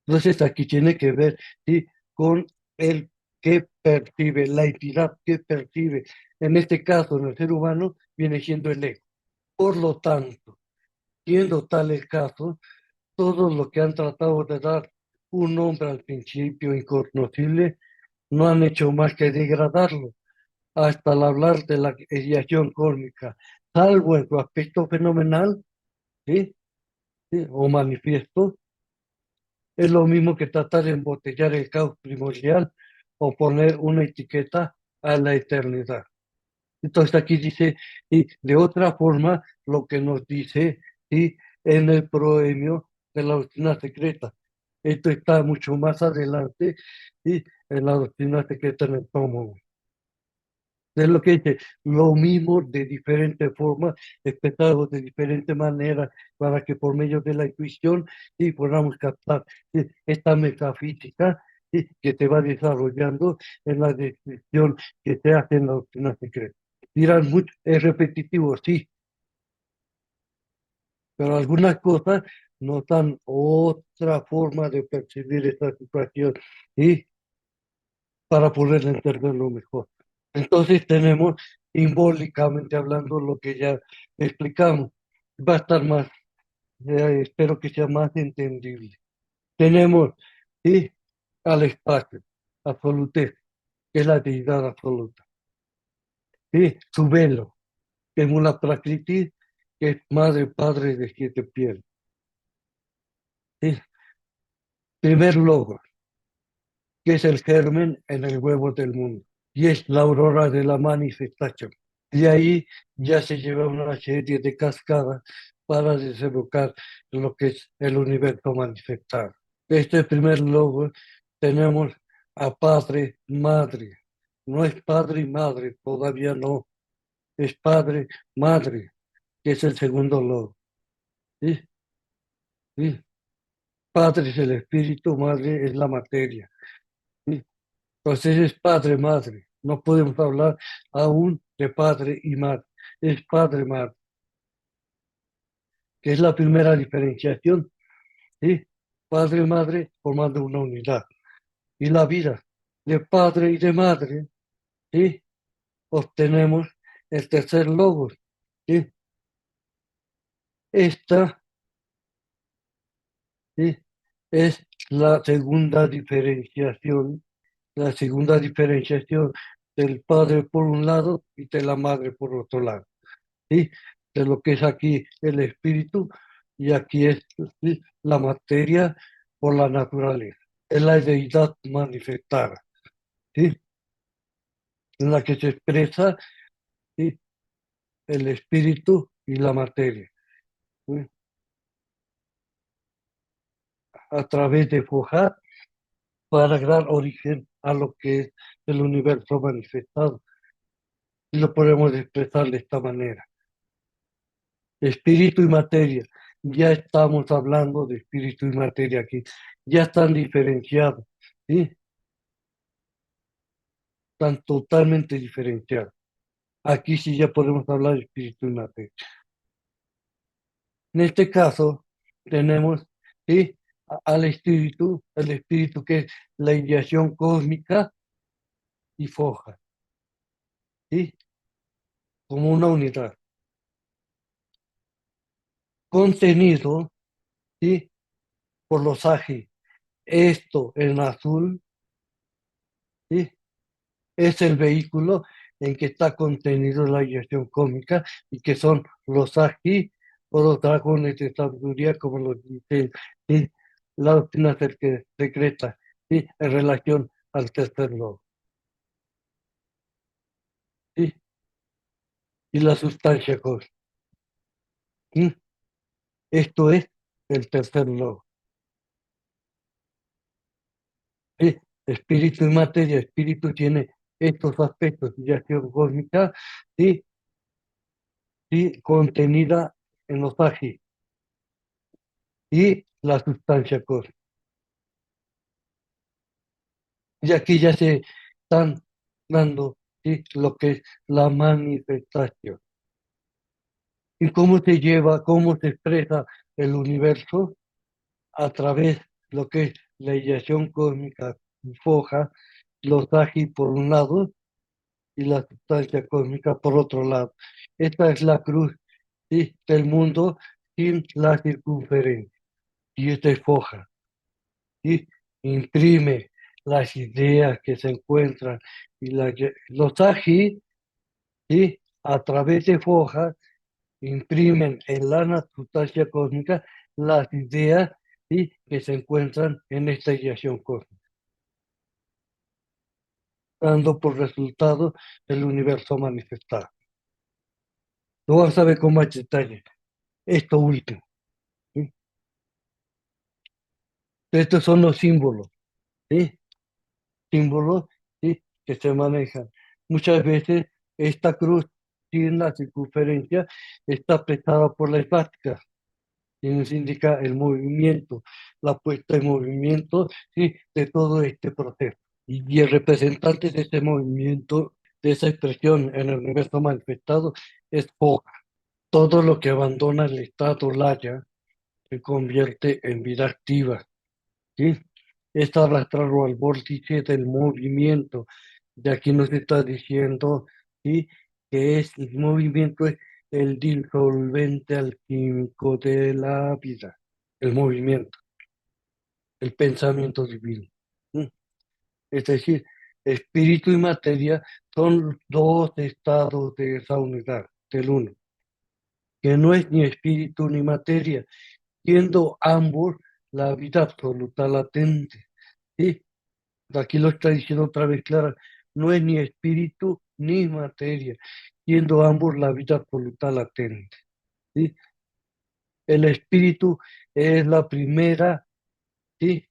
Entonces aquí tiene que ver, ¿sí?, con el que percibe, la entidad que percibe. En este caso, en el ser humano, viene siendo el ego. Por lo tanto, siendo tal el caso, todo lo que han tratado de dar un nombre al principio inconocible, no han hecho más que degradarlo, hasta al hablar de la ideación cósmica, salvo en su aspecto fenomenal, ¿sí?, ¿sí?, o manifiesto, es lo mismo que tratar de embotellar el caos primordial o poner una etiqueta a la eternidad. Entonces aquí dice, y de otra forma, lo que nos dice, y en el proemio de la doctrina secreta. Esto está mucho más adelante, y en la doctrina secreta en el tomo. Es lo que dice, lo mismo de diferente forma, expresado de diferente manera, para que por medio de la intuición y podamos captar, esta metafísica, que se va desarrollando en la descripción que se hace en la doctrina secreta. Dirán, mucho, es repetitivo, sí, pero algunas cosas nos dan otra forma de percibir esta situación y para poder entenderlo mejor. Entonces tenemos, simbólicamente hablando, lo que ya explicamos. Va a estar más, espero que sea más entendible. Tenemos, ¿sí?, al espacio, absolutez, que es la deidad absoluta. ¿Sí? Su velo, que es una prakriti, que es madre, padre de siete pies. ¿Sí? Primer logo, que es el germen en el huevo del mundo. Y es la aurora de la manifestación. Y ahí ya se lleva una serie de cascadas para desembocar lo que es el universo manifestado. Este primer logo tenemos a padre, madre. No es padre y madre, todavía no. Es padre, madre, que es el segundo logo. ¿Sí? ¿Sí? Padre es el espíritu, madre es la materia. ¿Sí? Entonces es padre, madre. No podemos hablar aún de padre y madre. Es padre, madre, que es la primera diferenciación, ¿sí? Padre y madre formando una unidad. Y la vida de padre y de madre, ¿sí?, obtenemos el tercer logos, ¿sí? Esta, ¿sí?, es la segunda diferenciación del padre por un lado y de la madre por otro lado, ¿sí? De lo que es aquí el espíritu y aquí es, ¿sí?, la materia por la naturaleza. Es la deidad manifestada, ¿sí?, en la que se expresa, ¿sí?, el espíritu y la materia, ¿sí?, a través de Fojar para dar origen a lo que es el universo manifestado. y lo podemos expresar de esta manera. Espíritu y materia. Ya estamos hablando de espíritu y materia aquí. Ya están diferenciados, ¿sí? Están totalmente diferenciados. Aquí sí ya podemos hablar de espíritu y materia. En este caso, tenemos, ¿sí? Al espíritu, el espíritu que es la ideación cósmica y foja, ¿sí? Como una unidad. Contenido, ¿sí? Por los agi. Esto en azul, ¿sí? Es el vehículo en que está contenido la ideación cósmica y que son los agi o los dragones de sabiduría, como los dice, ¿sí? La doctrina secreta, ¿sí? En relación al tercer lobo, ¿sí? Y la sustancia cósmica, ¿sí? Esto es el tercer lobo, ¿sí? Espíritu y materia, espíritu tiene estos aspectos de ideación cósmica, ¿sí? Y contenida en los agi y la sustancia cósmica. Y aquí ya se están dando, ¿sí? Lo que es la manifestación. ¿Y cómo se lleva, cómo se expresa el universo? A través de lo que es la ideación cósmica foja, los agi por un lado y la sustancia cósmica por otro lado. Esta es la cruz, ¿sí? Del mundo sin la circunferencia. Y esta es foja, ¿sí? Imprime las ideas que se encuentran y los agi, ¿sí? A través de fojas imprimen en la sustancia cósmica las ideas, ¿sí? Que se encuentran en esta ideación cósmica, dando por resultado el universo manifestado. Lo vamos a ver con más detalle. Esto último, ¿sí? Estos son los símbolos, ¿sí? Símbolos, ¿sí? Que se manejan. Muchas veces esta cruz sin la circunferencia está apretada por la esvástica y nos indica el movimiento, la puesta en movimiento, ¿sí? De todo este proceso. Y el representante de ese movimiento, de esa expresión en el universo manifestado, es Foja. Todo lo que abandona el estado laya se convierte en vida activa, ¿sí? Es arrastrarlo al vórtice del movimiento. De aquí nos está diciendo, ¿sí? Que es el movimiento es el disolvente alquímico de la vida, el movimiento, el pensamiento divino, ¿sí? Es decir, espíritu y materia son dos estados de esa unidad, del uno, que no es ni espíritu ni materia, siendo ambos la vida absoluta latente, ¿sí? Aquí lo está diciendo otra vez clara, no es ni espíritu ni materia, siendo ambos la vida absoluta latente, ¿sí? El espíritu es la primera, ¿sí?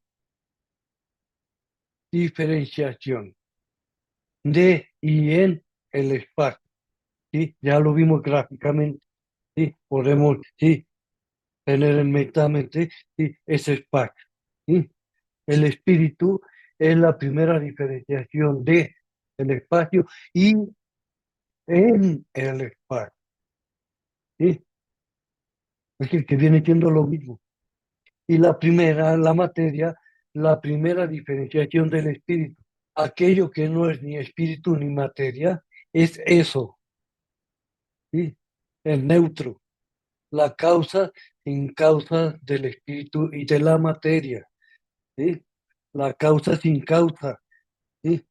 Diferenciación de y en el espacio, ¿sí? Ya lo vimos gráficamente, ¿sí? Podemos, ¿sí? Tener en mente, ¿sí? Ese espacio, ¿sí? El espíritu es la primera diferenciación de el espacio y en el espacio, ¿sí? Es decir, que viene siendo lo mismo. Y la primera, la materia, la primera diferenciación del espíritu. Aquello que no es ni espíritu ni materia es eso, ¿sí? El neutro, la causa sin causa del espíritu y de la materia, ¿sí? La causa sin causa, ¿sí?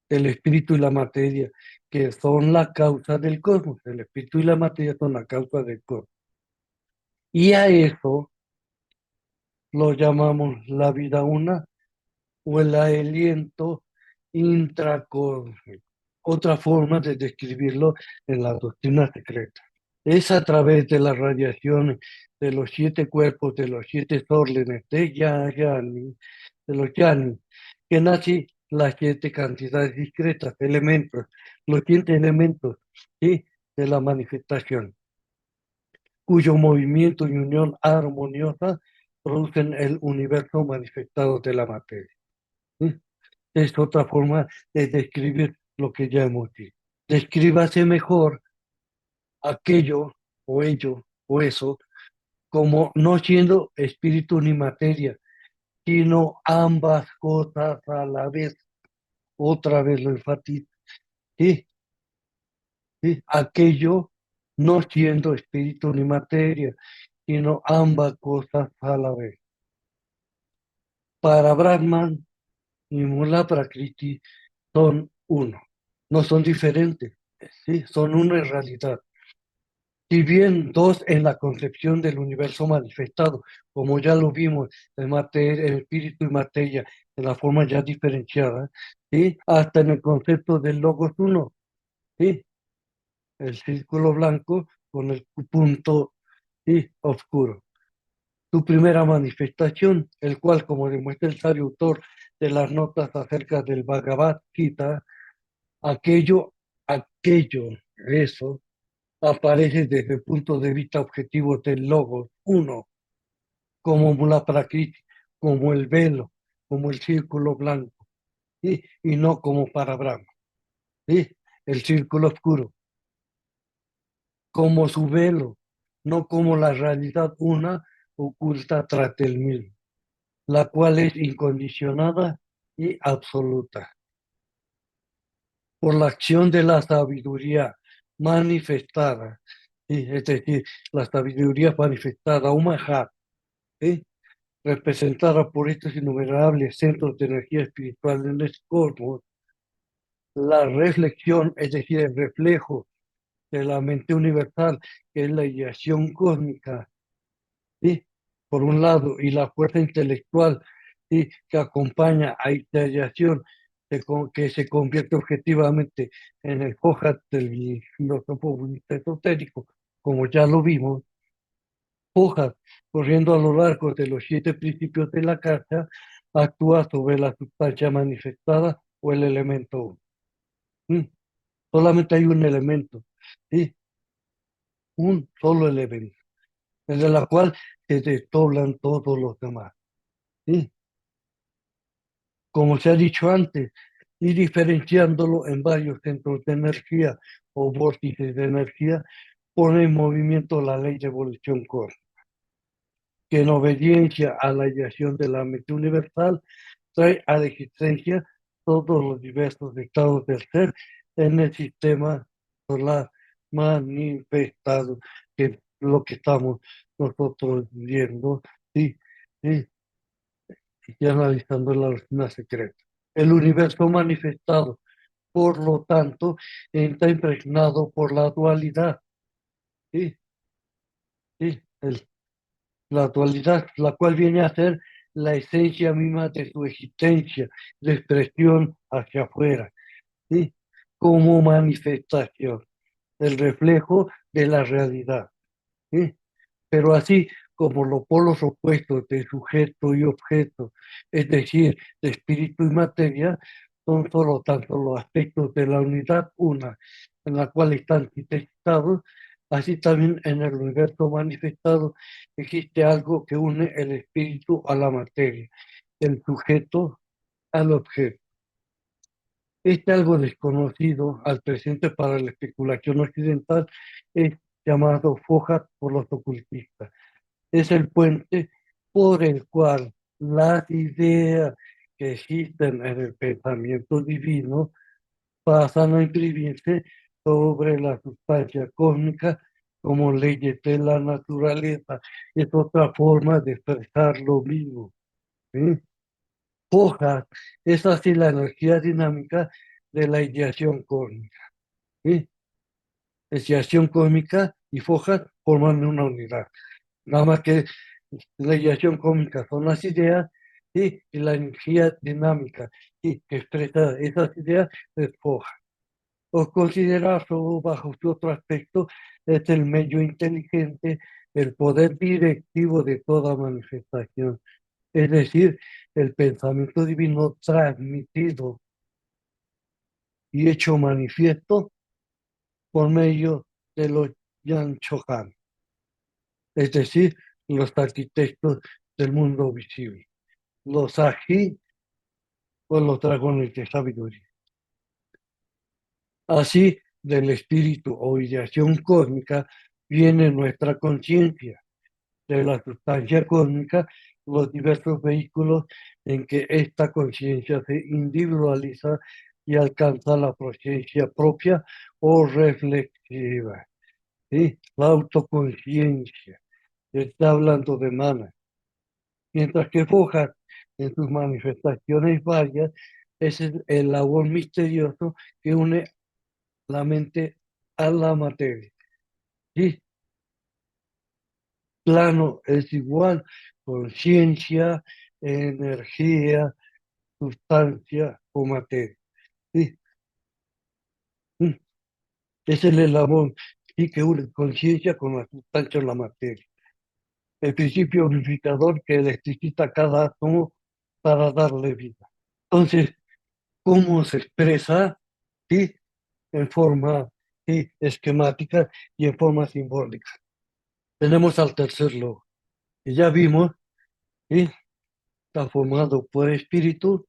El espíritu y la materia, que son la causa del cosmos. El espíritu y la materia son la causa del cosmos. Y a eso lo llamamos la vida una o el aliento intracósmico. Otra forma de describirlo en la doctrina secreta. Es a través de las radiaciones de los siete cuerpos, de los siete órdenes de Yani, de los Yani, que nacen las siete cantidades discretas, elementos, los 7 elementos, ¿sí? De la manifestación, cuyo movimiento y unión armoniosa producen el universo manifestado de la materia. ¿Sí? Es otra forma de describir lo que ya hemos dicho. Descríbase mejor aquello o ello o eso como no siendo espíritu ni materia, sino ambas cosas a la vez. Otra vez lo enfatizo. ¿Sí? ¿Sí? Aquello no siendo espíritu ni materia, sino ambas cosas a la vez. Para Brahman y Mula Prakriti son uno, no son diferentes, ¿sí? Son una en realidad. Si bien dos en la concepción del universo manifestado, como ya lo vimos, el espíritu y materia en la forma ya diferenciada, ¿sí? Hasta en el concepto del logos uno, ¿sí? El círculo blanco con el punto, ¿sí? Oscuro. Su primera manifestación, el cual, como demuestra el sabio autor de las notas acerca del Bhagavad Gita, aquello, eso, aparece desde el punto de vista objetivo del logos, uno, como la prakriti, como el velo, como el círculo blanco, ¿sí? Y no como para Brahma, ¿sí? El círculo oscuro, como su velo, no como la realidad una oculta tras el mismo, la cual es incondicionada y absoluta. Por la acción de la sabiduría manifestada, ¿sí? Es decir, la sabiduría manifestada, un mahat, ¿sí? Representada por estos innumerables centros de energía espiritual en el cosmos, la reflexión, es decir, el reflejo de la mente universal, que es la ideación cósmica, ¿sí? Por un lado, y la fuerza intelectual, ¿sí? Que acompaña a esta ideación, que se convierte objetivamente en el Fohat del filósofo budista esotérico, como ya lo vimos. Hojas, corriendo a lo largo de los 7 principios de la carta, actúa sobre la sustancia manifestada o el elemento. Mm, Solamente hay un elemento, ¿sí? Un solo elemento, desde la cual se desdoblan todos los demás, ¿sí? Como se ha dicho antes, y diferenciándolo en varios centros de energía o vórtices de energía, pone en movimiento la ley de evolución cósmica, que en obediencia a la ideación de la mente universal trae a la existencia todos los diversos estados del ser en el sistema solar manifestado, que es lo que estamos nosotros viendo, sí, sí, y analizando la doctrina secreta. El universo manifestado, por lo tanto, está impregnado por la dualidad, sí, sí, la dualidad, la cual viene a ser la esencia misma de su existencia, de expresión hacia afuera, ¿sí? Como manifestación, el reflejo de la realidad, ¿sí? Pero así como los polos opuestos de sujeto y objeto, es decir, de espíritu y materia, son solo tan solo aspectos de la unidad una, en la cual están sintetizados, así también en el universo manifestado existe algo que une el espíritu a la materia, el sujeto al objeto. Este algo desconocido al presente para la especulación occidental es llamado foja por los ocultistas. Es el puente por el cual las ideas que existen en el pensamiento divino pasan a imprimirse sobre la sustancia cósmica como leyes de la naturaleza. Es otra forma de expresar lo mismo, ¿sí? Foja es así la energía dinámica de la ideación cósmica, ¿sí? Ideación cósmica y foja forman una unidad. Nada más que la ideación cósmica son las ideas, ¿sí? Y la energía dinámica, ¿sí? Que expresa esas ideas es foja. O considerarlo bajo su otro aspecto es el medio inteligente, el poder directivo de toda manifestación, es decir, el pensamiento divino transmitido y hecho manifiesto por medio de los Yan Chohan, es decir, los arquitectos del mundo visible, los Aji o los dragones de sabiduría. Así, del espíritu o ideación cósmica viene nuestra conciencia, de la sustancia cósmica, los diversos vehículos en que esta conciencia se individualiza y alcanza la conciencia propia o reflexiva. ¿Sí? La autoconciencia, está hablando de mana. Mientras que Fojas, en sus manifestaciones varias, es el labor misterioso que une la mente a la materia. ¿Sí? Plano es igual, conciencia, energía, sustancia o materia. ¿Sí? ¿Mm? Es el eslabón, sí, que une conciencia con la sustancia o la materia. El principio unificador que electricita cada átomo para darle vida. Entonces, ¿cómo se expresa? ¿Sí? En forma, ¿sí?, esquemática y en forma simbólica. Tenemos al tercer logo, que ya vimos, ¿sí?, está formado por el espíritu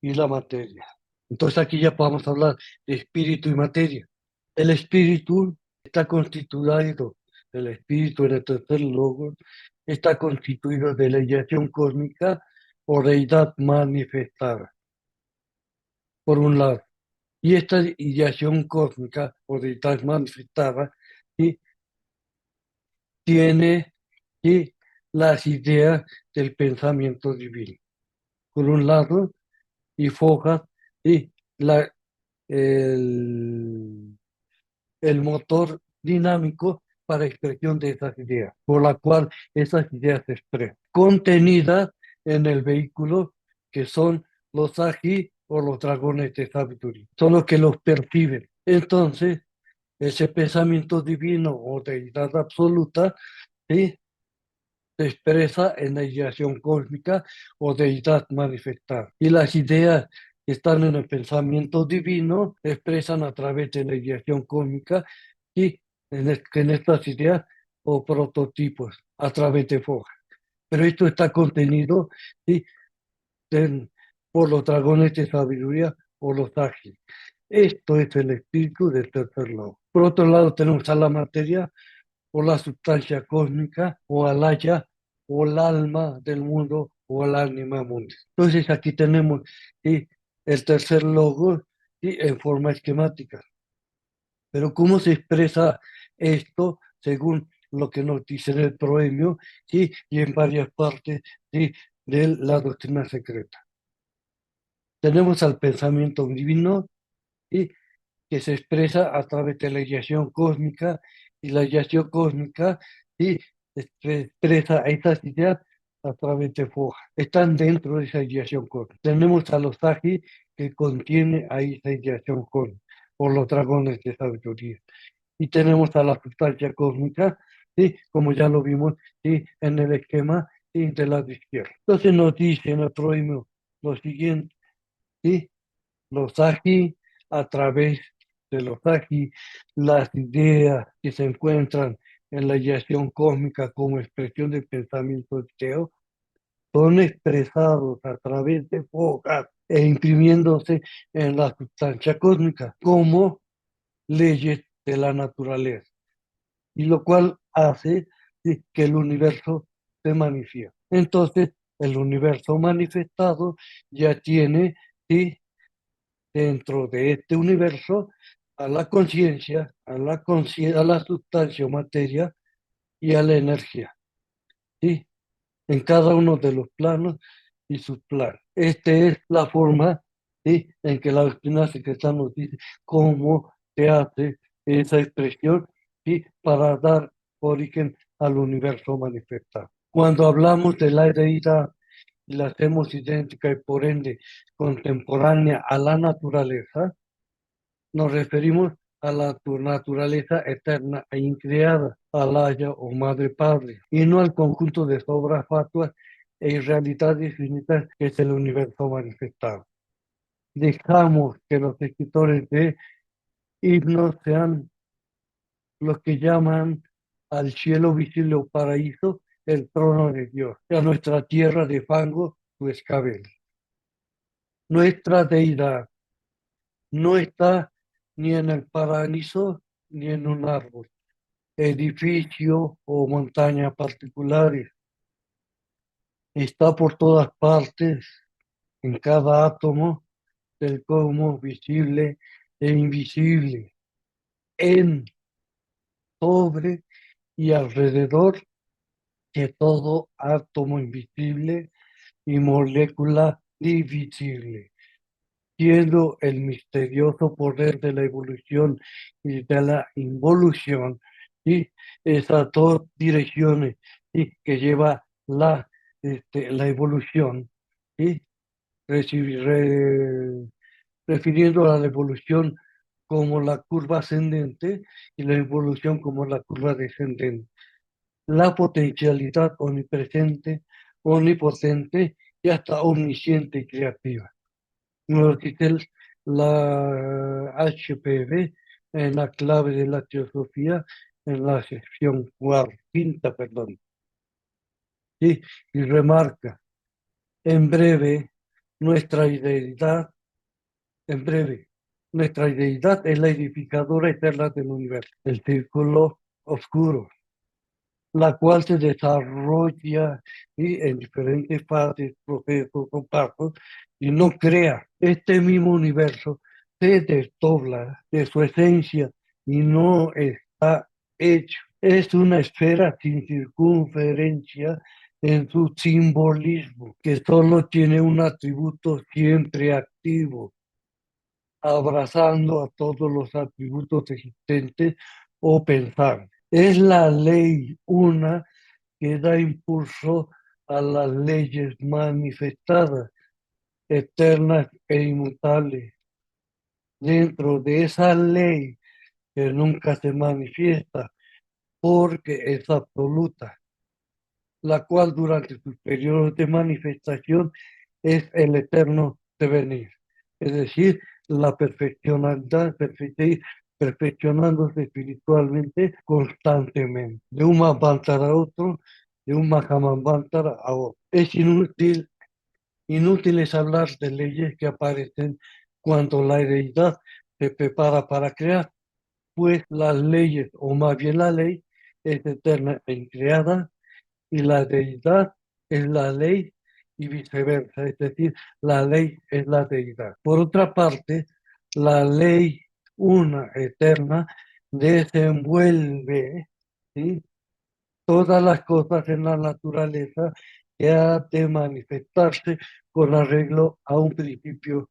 y la materia. Entonces aquí ya podemos hablar de espíritu y materia. El espíritu está constituido, el espíritu en el tercer logo, está constituido de la ideación cósmica o deidad manifestada, por un lado. Y esta ideación cósmica o deidad manifestada, ¿sí?, tiene, ¿sí?, las ideas del pensamiento divino, por un lado, y forja, ¿sí?, el, el motor dinámico para expresión de esas ideas, por la cual esas ideas se expresan, contenidas en el vehículo que son los agi o los dragones de sabiduría, son los que los perciben. Entonces, ese pensamiento divino o deidad absoluta, ¿sí?, se expresa en la ideación cósmica o deidad manifestada. Y las ideas que están en el pensamiento divino se expresan a través de la ideación cósmica y en estas ideas o prototipos a través de Foja. Pero esto está contenido, ¿sí?, por los dragones de sabiduría o los ágiles. Esto es el espíritu del tercer logo. Por otro lado, tenemos a la materia o la sustancia cósmica o al haya o el alma del mundo o el ánima mundi. Entonces aquí tenemos, ¿sí?, el tercer logo, ¿sí?, en forma esquemática. Pero ¿cómo se expresa esto según lo que nos dice en el proemio, ¿sí?, y en varias partes, ¿sí?, de la doctrina secreta? Tenemos al pensamiento divino, ¿sí?, que se expresa a través de la ideación cósmica, y la ideación cósmica, ¿sí?, se expresa estas ideas a través de Foja. Están dentro de esa ideación cósmica. Tenemos a los Agi, que contiene ahí esa ideación cósmica, por los dragones de sabiduría. Y tenemos a la sustancia cósmica, ¿sí?, como ya lo vimos, ¿sí?, en el esquema, ¿sí?, de lado izquierdo. Entonces nos dice en el proimio lo siguiente, ¿sí?, los agi, a través de los agi, las ideas que se encuentran en la ideación cósmica como expresión del pensamiento Teo son expresados a través de fojas e imprimiéndose en la sustancia cósmica como leyes de la naturaleza, y lo cual hace, sí, que el universo se manifieste. Entonces, el universo manifestado ya tiene, sí, dentro de este universo a la conciencia, a la sustancia o materia y a la energía, ¿sí?, en cada uno de los planos y sus planos. Esta es la forma, ¿sí?, en que la doctrina secreta nos dice cómo se hace esa expresión, ¿sí?, para dar origen al universo manifestado. Cuando hablamos de la deidad y la hacemos idéntica y por ende contemporánea a la naturaleza, nos referimos a la naturaleza eterna e increada, al Haya o Madre Padre, y no al conjunto de obras fatuas e irrealidades finitas que es el universo manifestado. dejamos que los escritores de himnos sean los que llaman al cielo visible o paraíso el trono de Dios, y a nuestra tierra de fango su escabel. Nuestra deidad no está ni en el paraíso ni en un árbol, edificio o montaña particulares. Está por todas partes, en cada átomo del cosmos visible e invisible, en, sobre y alrededor de todo átomo invisible y molécula divisible, siendo el misterioso poder de la evolución y de la involución, y esas dos direcciones y que lleva la evolución, y refiriendo a la evolución como la curva ascendente y la evolución como la curva descendente. La potencialidad omnipresente, omnipotente y hasta omnisciente y creativa. Nos dice la HPV en la clave de la teosofía, en la sección quinta, perdón. ¿Sí? Y remarca, en breve, nuestra deidad, en breve, nuestra deidad es la edificadora eterna del universo, el círculo oscuro, la cual se desarrolla y en diferentes fases, procesos o pasos, y no crea. Este mismo universo se desdobla de su esencia y no está hecho. Es una esfera sin circunferencia en su simbolismo, que solo tiene un atributo siempre activo, abrazando a todos los atributos existentes o pensar. Es la ley una que da impulso a las leyes manifestadas, eternas e inmutables. Dentro de esa ley que nunca se manifiesta porque es absoluta, la cual durante sus periodos de manifestación es el eterno devenir, es decir, la perfeccionalidad, perfeccionándose espiritualmente constantemente, de un Manvantara a otro, de un Mahammanvantara a otro. Es inútil es hablar de leyes que aparecen cuando la deidad se prepara para crear, pues las leyes, o más bien la ley, es eterna e increada, y la deidad es la ley y viceversa, es decir, la ley es la deidad. Por otra parte, la ley una eterna desenvuelve, ¿sí?, todas las cosas en la naturaleza que ha de manifestarse con arreglo a un principio,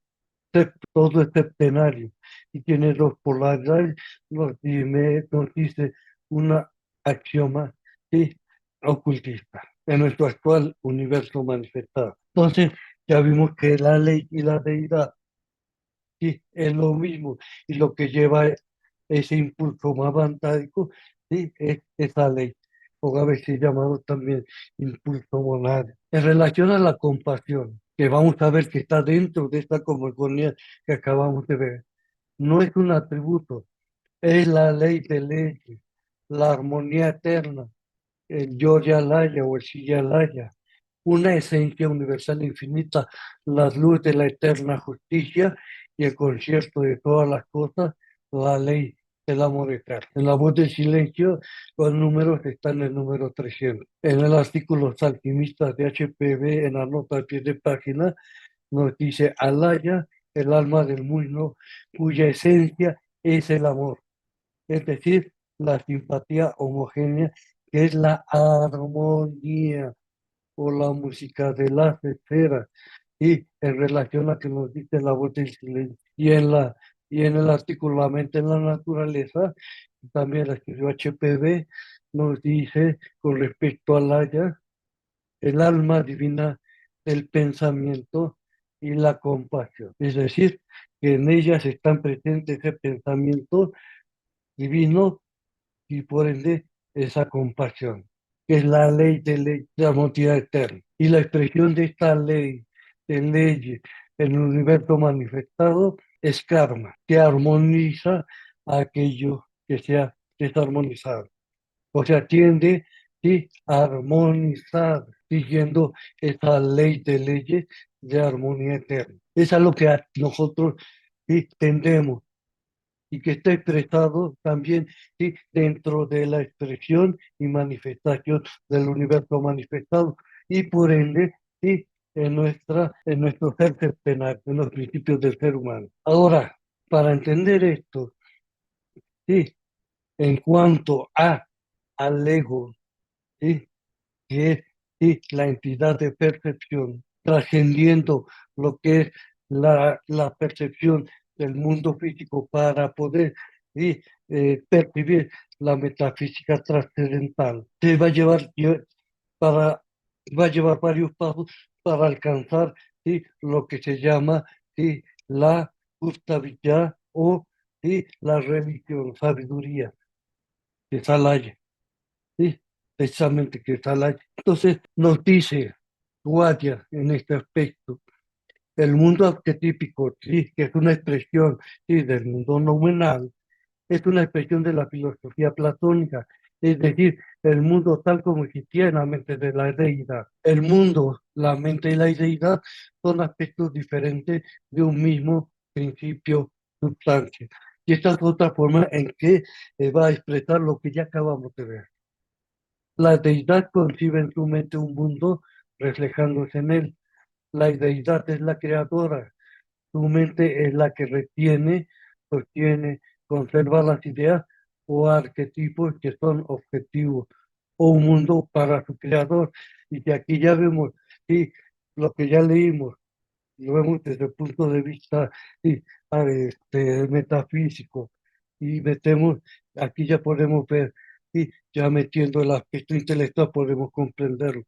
todo es septenario y tiene dos polaridades, nos dice una axioma, ¿sí?, ocultista en nuestro actual universo manifestado. Entonces, ya vimos que la ley y la deidad, sí, es lo mismo, y lo que lleva ese impulso más vantádico, sí, es esa ley, o a veces llamado también impulso monar. En relación a la compasión, que vamos a ver que está dentro de esta cosmogonía que acabamos de ver, no es un atributo, es la ley de leyes, la armonía eterna, el yo Yalaya o el Si Yalaya, una esencia universal infinita, la luz de la eterna justicia y el concierto de todas las cosas, la ley del amor eterno. En la voz del silencio, los números están en el número 300. En el artículo Los alquimistas de HPV, en la nota de pie de página, nos dice Alaya, el alma del mundo, cuya esencia es el amor, es decir, la simpatía homogénea, que es la armonía o la música de las esferas, y en relación a que nos dice la voz del silencio. Y en el artículo La mente en la naturaleza, también la escribió HPV, nos dice con respecto al haya, el alma divina del pensamiento y la compasión. Es decir, que en ellas están presentes ese pensamiento divino y por ende esa compasión, que es la ley de la motilidad eterna. Y la expresión de esta ley, de leyes, en el universo manifestado es karma, que armoniza aquello que se ha desarmonizado. O sea, tiende, sí, a armonizar, siguiendo esa ley de leyes de armonía eterna. Eso es lo que nosotros sí, tendemos y que está expresado también sí, dentro de la expresión y manifestación del universo manifestado y por ende sí, en nuestro ser terrenal, en los principios del ser humano. Ahora, para entender esto, sí, en cuanto al ego, sí, que es sí, la entidad de percepción, trascendiendo lo que es la percepción del mundo físico para poder sí, percibir la metafísica trascendental. Se va a llevar, para, va a llevar varios pasos para alcanzar sí, lo que se llama sí, la justa o sí, la religión, sabiduría, que es Alaya. Sí, precisamente que está la... Entonces nos dice Guardia en este aspecto, el mundo arquetípico, sí, que es una expresión sí, del mundo nominal, es una expresión de la filosofía platónica, es decir, el mundo tal como existía en la mente de la deidad. El mundo, la mente y la deidad son aspectos diferentes de un mismo principio, sustancia. Y esta es otra forma en que va a expresar lo que ya acabamos de ver. La deidad concibe en su mente un mundo reflejándose en él. La deidad es la creadora. Su mente es la que retiene, sostiene, conserva las ideas o arquetipos que son objetivos o un mundo para su creador. Y que aquí ya vemos, sí, lo que ya leímos, lo vemos desde el punto de vista sí, metafísico y metemos, aquí ya podemos ver, y ya metiendo el aspecto intelectual podemos comprenderlo,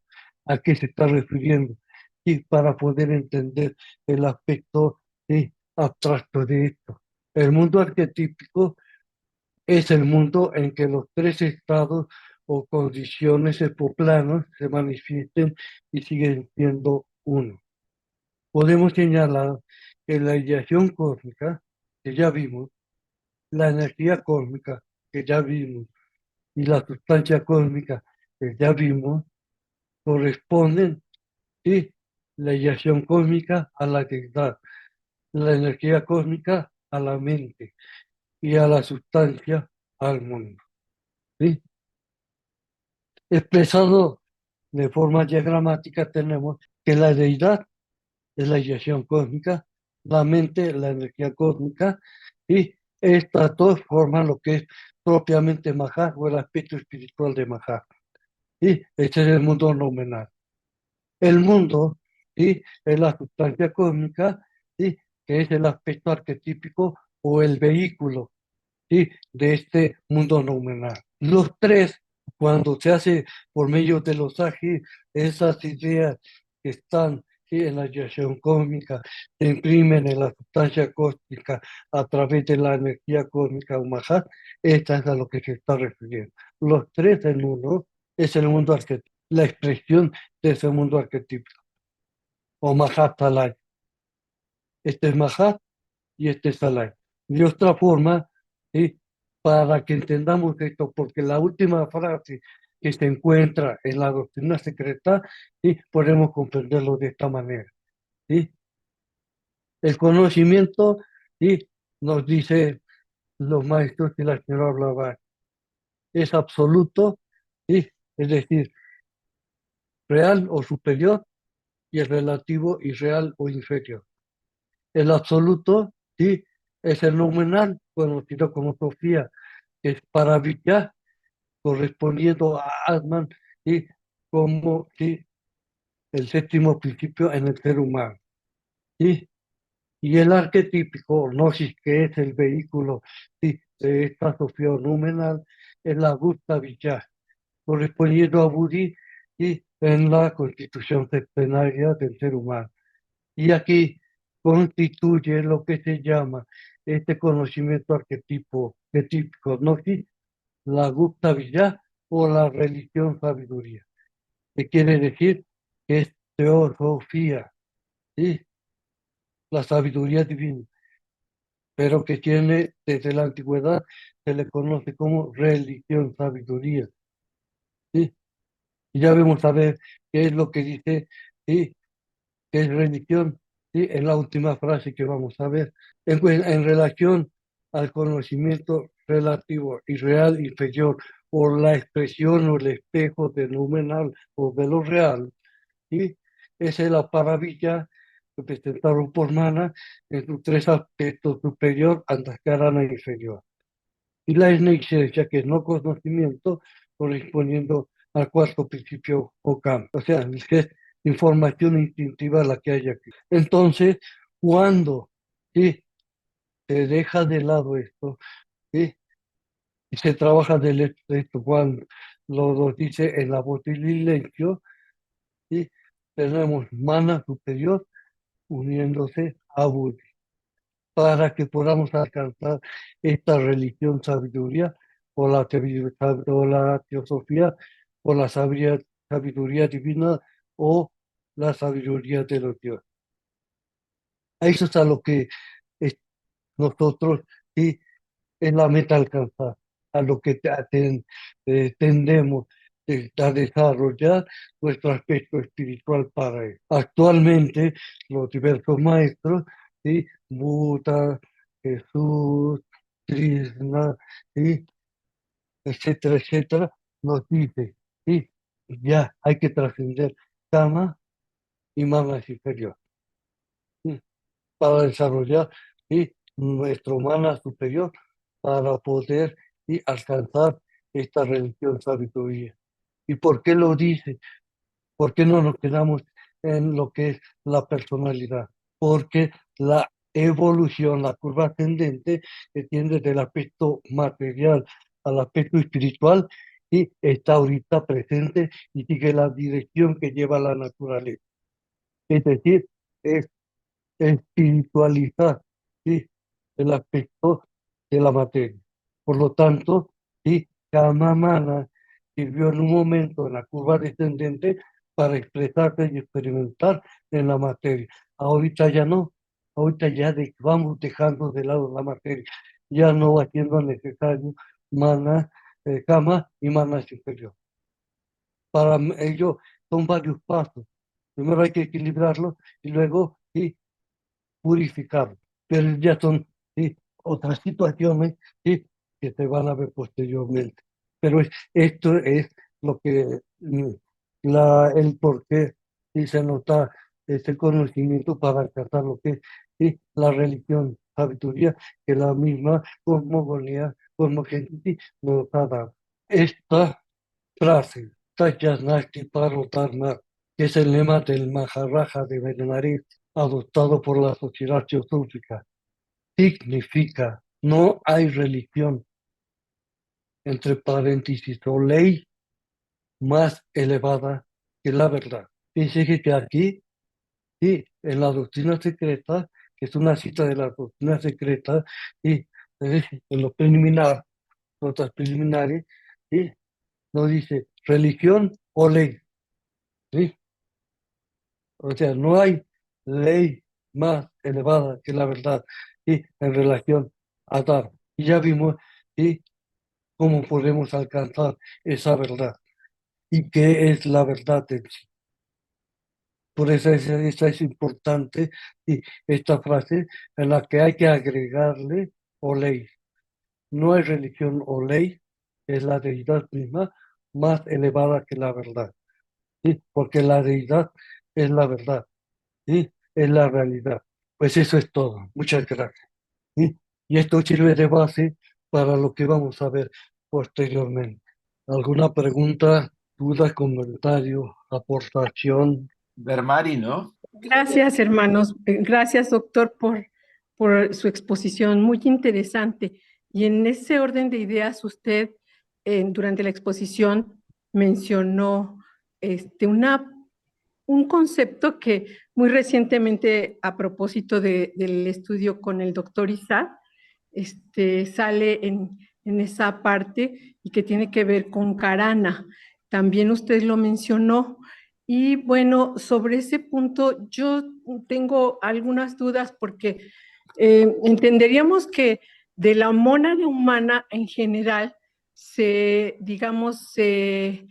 a qué se está refiriendo y para poder entender el aspecto sí, abstracto de esto. El mundo arquetípico es el mundo en que los tres estados o condiciones epoplanos se manifiesten y siguen siendo uno. Podemos señalar que la ideación cósmica, que ya vimos, la energía cósmica, que ya vimos, y la sustancia cósmica, que ya vimos, corresponden, sí, la ideación cósmica a la deidad, la energía cósmica a la mente y a la sustancia al mundo. ¿Sí? Expresado de forma diagramática tenemos que la deidad es la inyección cósmica, la mente, la energía cósmica, y estas dos forman lo que es propiamente Mahat o el aspecto espiritual de Mahat. Y este es el mundo nominal. El mundo, ¿sí? Es la sustancia cósmica, ¿sí? Que es el aspecto arquetípico o el vehículo, ¿sí? De este mundo nominal. Los tres, cuando se hace por medio de los agi, esas ideas que están ¿sí? en la radiación cósmica, se imprimen en la sustancia cósmica a través de la energía cósmica Mahat, esta es a lo que se está refiriendo. Los tres en uno es el mundo arquetípico, la expresión de ese mundo arquetípico, o Mahat Alay. Este es Mahat y este es Alay. De otra forma, ¿sí? Para que entendamos esto, porque la última frase que se encuentra en la doctrina secreta, ¿sí? Podemos comprenderlo de esta manera. ¿Sí? El conocimiento, ¿sí? Nos dice los maestros que la señora hablaba, es absoluto, ¿sí? Es decir, real o superior, y es relativo y real o inferior. El absoluto, ¿sí? Es el nominal, conocido como Sofía, que es para Villa, correspondiendo a Atman, ¿sí? Como ¿sí? el séptimo principio en el ser humano. ¿Sí? Y el arquetípico, gnosis, que es el vehículo ¿sí? de esta Sofía nominal, es la Gusta Villa, correspondiendo a Budi ¿sí? en la constitución septenaria del ser humano. Y aquí constituye lo que se llama este conocimiento arquetípico, gnosis, la Gupta Vidya o la religión sabiduría, que quiere decir que es teosofía, ¿sí? la sabiduría divina, pero que tiene desde la antigüedad, se le conoce como religión, sabiduría, ¿sí? Y ya vamos a ver qué es lo que dice, ¿sí? ¿Qué es religión? ¿Sí? En la última frase que vamos a ver. En relación al conocimiento relativo y real inferior, o la expresión o el espejo del nominal o de lo real, ¿sí? Esa es la maravilla que presentaron por Mana en sus tres aspectos: superior, antacarana e inferior. Y la ignorancia, que es no conocimiento, correspondiendo al cuarto principio o campo. O sea, es que es información instintiva la que hay aquí. Entonces, cuando, ¿sí?, se deja de lado esto, ¿sí?, y se trabaja del esto, cuando lo dice en la voz del silencio, ¿sí?, tenemos mana superior uniéndose a Buda, para que podamos alcanzar esta religión sabiduría o la teosofía o la sabiduría divina o la sabiduría de los dioses. Eso es a lo que es- nosotros, sí, es la meta alcanzar, a lo que tendemos a desarrollar nuestro aspecto espiritual para él. Actualmente, los diversos maestros, ¿sí?, Buda, Jesús, Krishna, ¿sí?, etcétera, etcétera, nos dice, sí, ya hay que trascender Kama y Mana superior, ¿sí?, para desarrollar, ¿sí?, nuestro Mana superior, para poder, ¿sí?, alcanzar esta religión sabiduría. ¿Y por qué lo dice? ¿Por qué no nos quedamos en lo que es la personalidad? Porque la evolución, la curva ascendente, que tiende del aspecto material al aspecto espiritual, y está ahorita presente y sigue la dirección que lleva la naturaleza. Es decir, es espiritualizar, ¿sí?, el aspecto de la materia. Por lo tanto, ¿sí?, Kamamana sirvió en un momento en la curva descendente para expresarse y experimentar en la materia. Ahorita ya no, ahorita ya vamos dejando de lado la materia, ya no va siendo necesario mana, Kama y mana superior. Para ello son varios pasos. Primero hay que equilibrarlo y luego, sí, purificar, pero ya son, sí, otras situaciones, sí, que se van a ver posteriormente. Pero esto es lo que, el por qué, sí, se nota este conocimiento para alcanzar lo que es, sí, la religión, sabiduría, que la misma cosmogonía, cosmogénesis nos ha dado. Esta frase, Tayanasti Parotama, que es el lema del Maharaja de Benares, adoptado por la sociedad teosófica, significa: no hay religión, entre paréntesis, o ley más elevada que la verdad. Dice que aquí, sí, en la doctrina secreta, que es una cita de la doctrina secreta, y en lo preliminar, notas preliminares, sí, no dice religión o ley, ¿sí? O sea, no hay ley más elevada que la verdad, ¿sí?, en relación a dar. Y ya vimos, ¿sí?, cómo podemos alcanzar esa verdad y qué es la verdad en sí. Por eso esa es importante, y esta frase en la que hay que agregarle o ley. No hay religión o ley, es la deidad misma más elevada que la verdad, ¿sí? Porque la deidad es la verdad, ¿sí?, es la realidad. Pues eso es todo. Muchas gracias, ¿sí? Y esto sirve de base para lo que vamos a ver posteriormente. ¿Alguna pregunta, duda, comentario, aportación? Vermari, ¿no? Gracias, hermanos. Gracias, doctor, por su exposición, muy interesante. Y en ese orden de ideas, usted durante la exposición mencionó un concepto que muy recientemente, a propósito del estudio con el doctor Isaac, sale en esa parte y que tiene que ver con Karana. También usted lo mencionó, Y bueno, sobre ese punto yo tengo algunas dudas porque entenderíamos que de la mónada humana en general digamos, se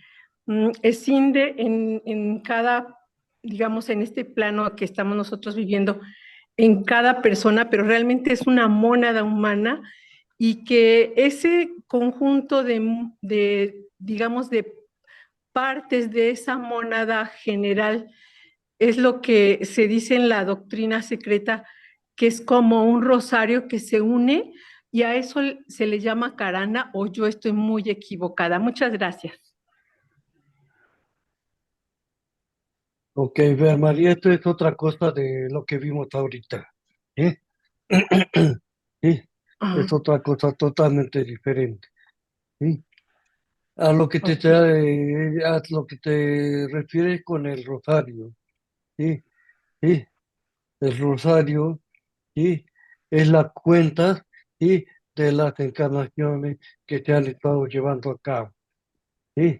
escinde en cada, digamos, en este plano que estamos nosotros viviendo, en cada persona, pero realmente es una mónada humana y que ese conjunto digamos, de partes de esa mónada general es lo que se dice en la doctrina secreta, que es como un rosario que se une y a eso se le llama karana, o yo estoy muy equivocada. Muchas gracias. Ok, ver, María, esto es otra cosa de lo que vimos ahorita. ¿Sí? Sí, Ah, es otra cosa totalmente diferente. ¿Sí? ok. A lo que te refieres con el rosario. ¿Sí? Sí, el rosario, ¿sí? Es la cuenta, ¿sí? De las encarnaciones que se han estado llevando a cabo. ¿Sí?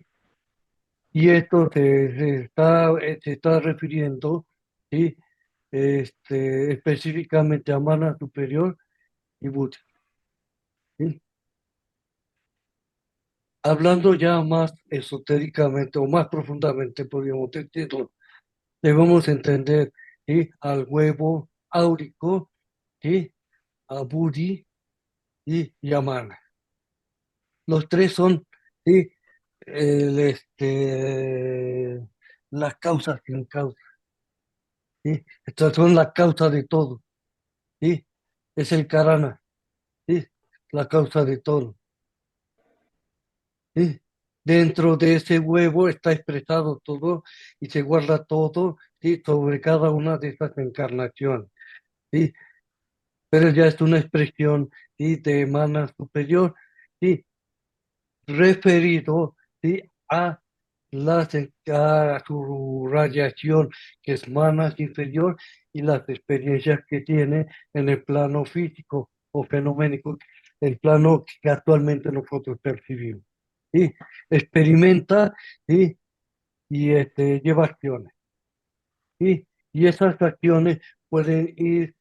Y esto se está refiriendo, ¿sí? Específicamente a Mana Superior y Buda. ¿Sí? Hablando ya más esotéricamente o más profundamente, podríamos decirlo, debemos entender, ¿sí? Al huevo áurico, ¿sí? A Budi, ¿sí? Y a Mana. Los tres son, ¿sí? El, las causas sin causa, ¿sí? Estas son la causa de todo, ¿sí? Es el karana, ¿sí? La causa de todo, ¿sí? Dentro de ese huevo está expresado todo y se guarda todo, ¿sí? Sobre cada una de esas encarnaciones, ¿sí? Pero ya es una expresión, ¿sí? De mana superior, ¿sí? Referido, ¿sí? A, a su radiación, que es mana inferior, y las experiencias que tiene en el plano físico o fenoménico, el plano que actualmente nosotros percibimos. ¿Sí? Experimenta, ¿sí? Y lleva acciones. ¿Sí? Y esas acciones pueden ir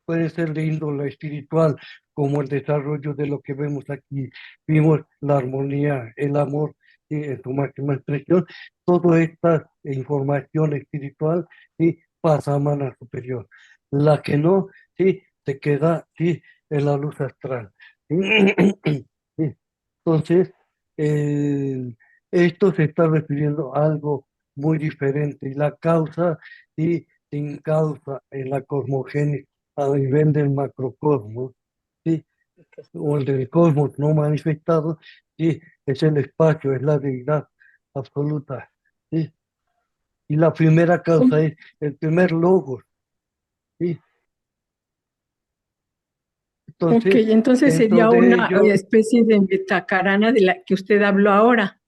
puede ser de índole espiritual, como el desarrollo de lo que vemos aquí. Vimos la armonía, el amor en su máxima expresión. Toda esta información espiritual sí, pasa a mana superior. La que no, sí, se queda sí, en la luz astral. Sí. Entonces, eh, esto se está refiriendo a algo muy diferente. Y la causa, sí, sin causa en la cosmogénesis a nivel del macrocosmos, ¿sí? O el del cosmos no manifestado, ¿sí? Es el espacio, es la deidad absoluta, ¿sí? Y la primera causa es el primer logos, ¿sí? Ok, Entonces, entonces dentro sería de una ello, especie de metacarana de la que usted habló ahora.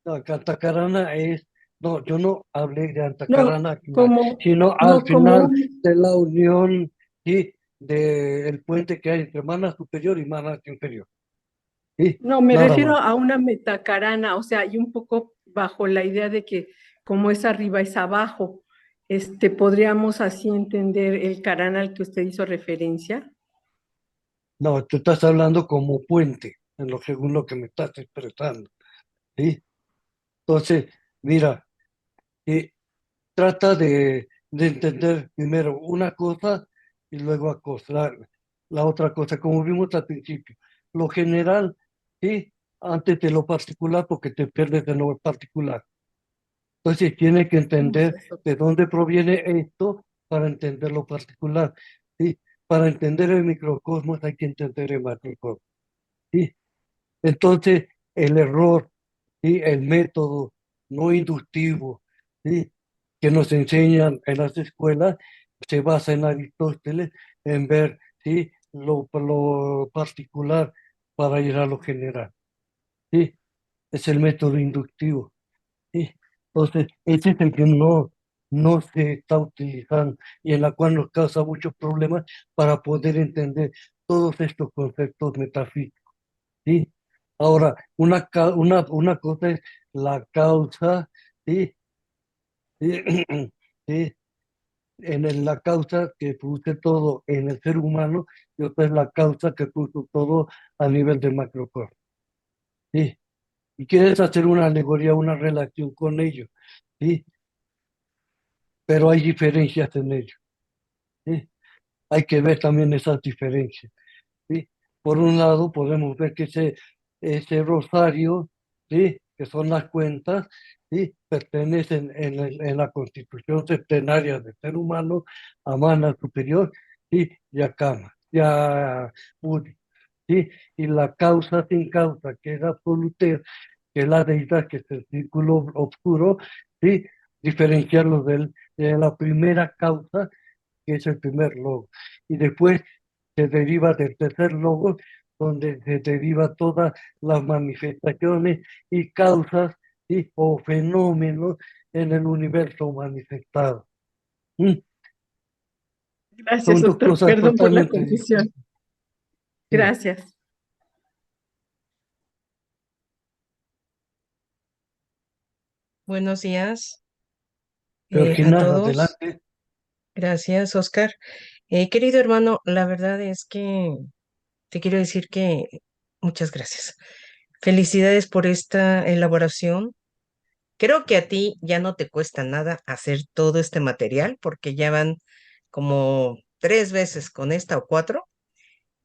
la Cantacarana es, no, yo no hablé de No, Antacarana al final, como, sino al no como final un, de la unión, ¿sí? Del puente que hay entre mana superior y mana inferior, ¿sí? no, me Nada refiero más. a una metacarana, o sea, y un poco bajo la idea de que como es arriba es abajo, podríamos así entender el carana al que usted hizo referencia. No, tú estás hablando como puente, según lo que me estás expresando, ¿sí? Entonces, mira, eh, trata de entender primero una cosa y luego acosar la otra cosa, como vimos al principio. Lo general, ¿sí? Antes de lo particular, porque te pierdes de lo particular. Entonces, tienes que ¿Cómo es entender eso? de dónde proviene esto para entender lo particular, ¿sí? Para entender el microcosmos hay que entender el macrocosmos, ¿sí? Entonces, el error, ¿sí? El método no inductivo, ¿sí? Que nos enseñan en las escuelas se basa en Aristóteles, en ver, ¿sí? Lo particular para ir a lo general, ¿sí? Es el método inductivo, ¿sí? Entonces, ese es el que no se está utilizando y en la cual nos causa muchos problemas para poder entender todos estos conceptos metafísicos, ¿sí? Ahora, una cosa es la causa, ¿sí? ¿Sí? ¿Sí? La causa que produce todo en el ser humano y otra es la causa que produce todo a nivel de macrocosmos. ¿Sí? Y quieres hacer una alegoría, una relación con ello, ¿sí? Pero hay diferencias en ello, ¿sí? Hay que ver también esas diferencias, ¿sí? Por un lado, podemos ver que ese rosario, ¿sí? Que son las cuentas, ¿sí? Pertenecen en la constitución septenaria del ser humano a Mana Superior, ¿sí? Y a Kama, y a Budi, ¿sí? Y la causa sin causa, que es absoluta, que es la deidad, que es el círculo oscuro, ¿sí? Diferenciarlos de la primera causa, que es el primer logo. Y después se deriva del tercer logo, donde se deriva todas las manifestaciones y causas, ¿sí? O fenómenos en el universo manifestado. ¿Mm? Gracias, Son dos doctor. cosas Perdón por la totalmente confusión. distintas. Sí. Gracias. Buenos días a Georgina, todos. adelante. Gracias, Oscar. Querido hermano, la verdad es que te quiero decir que muchas gracias. Felicidades por esta elaboración. Creo que a ti ya no te cuesta nada hacer todo este material porque ya van como 3 veces con esta o cuatro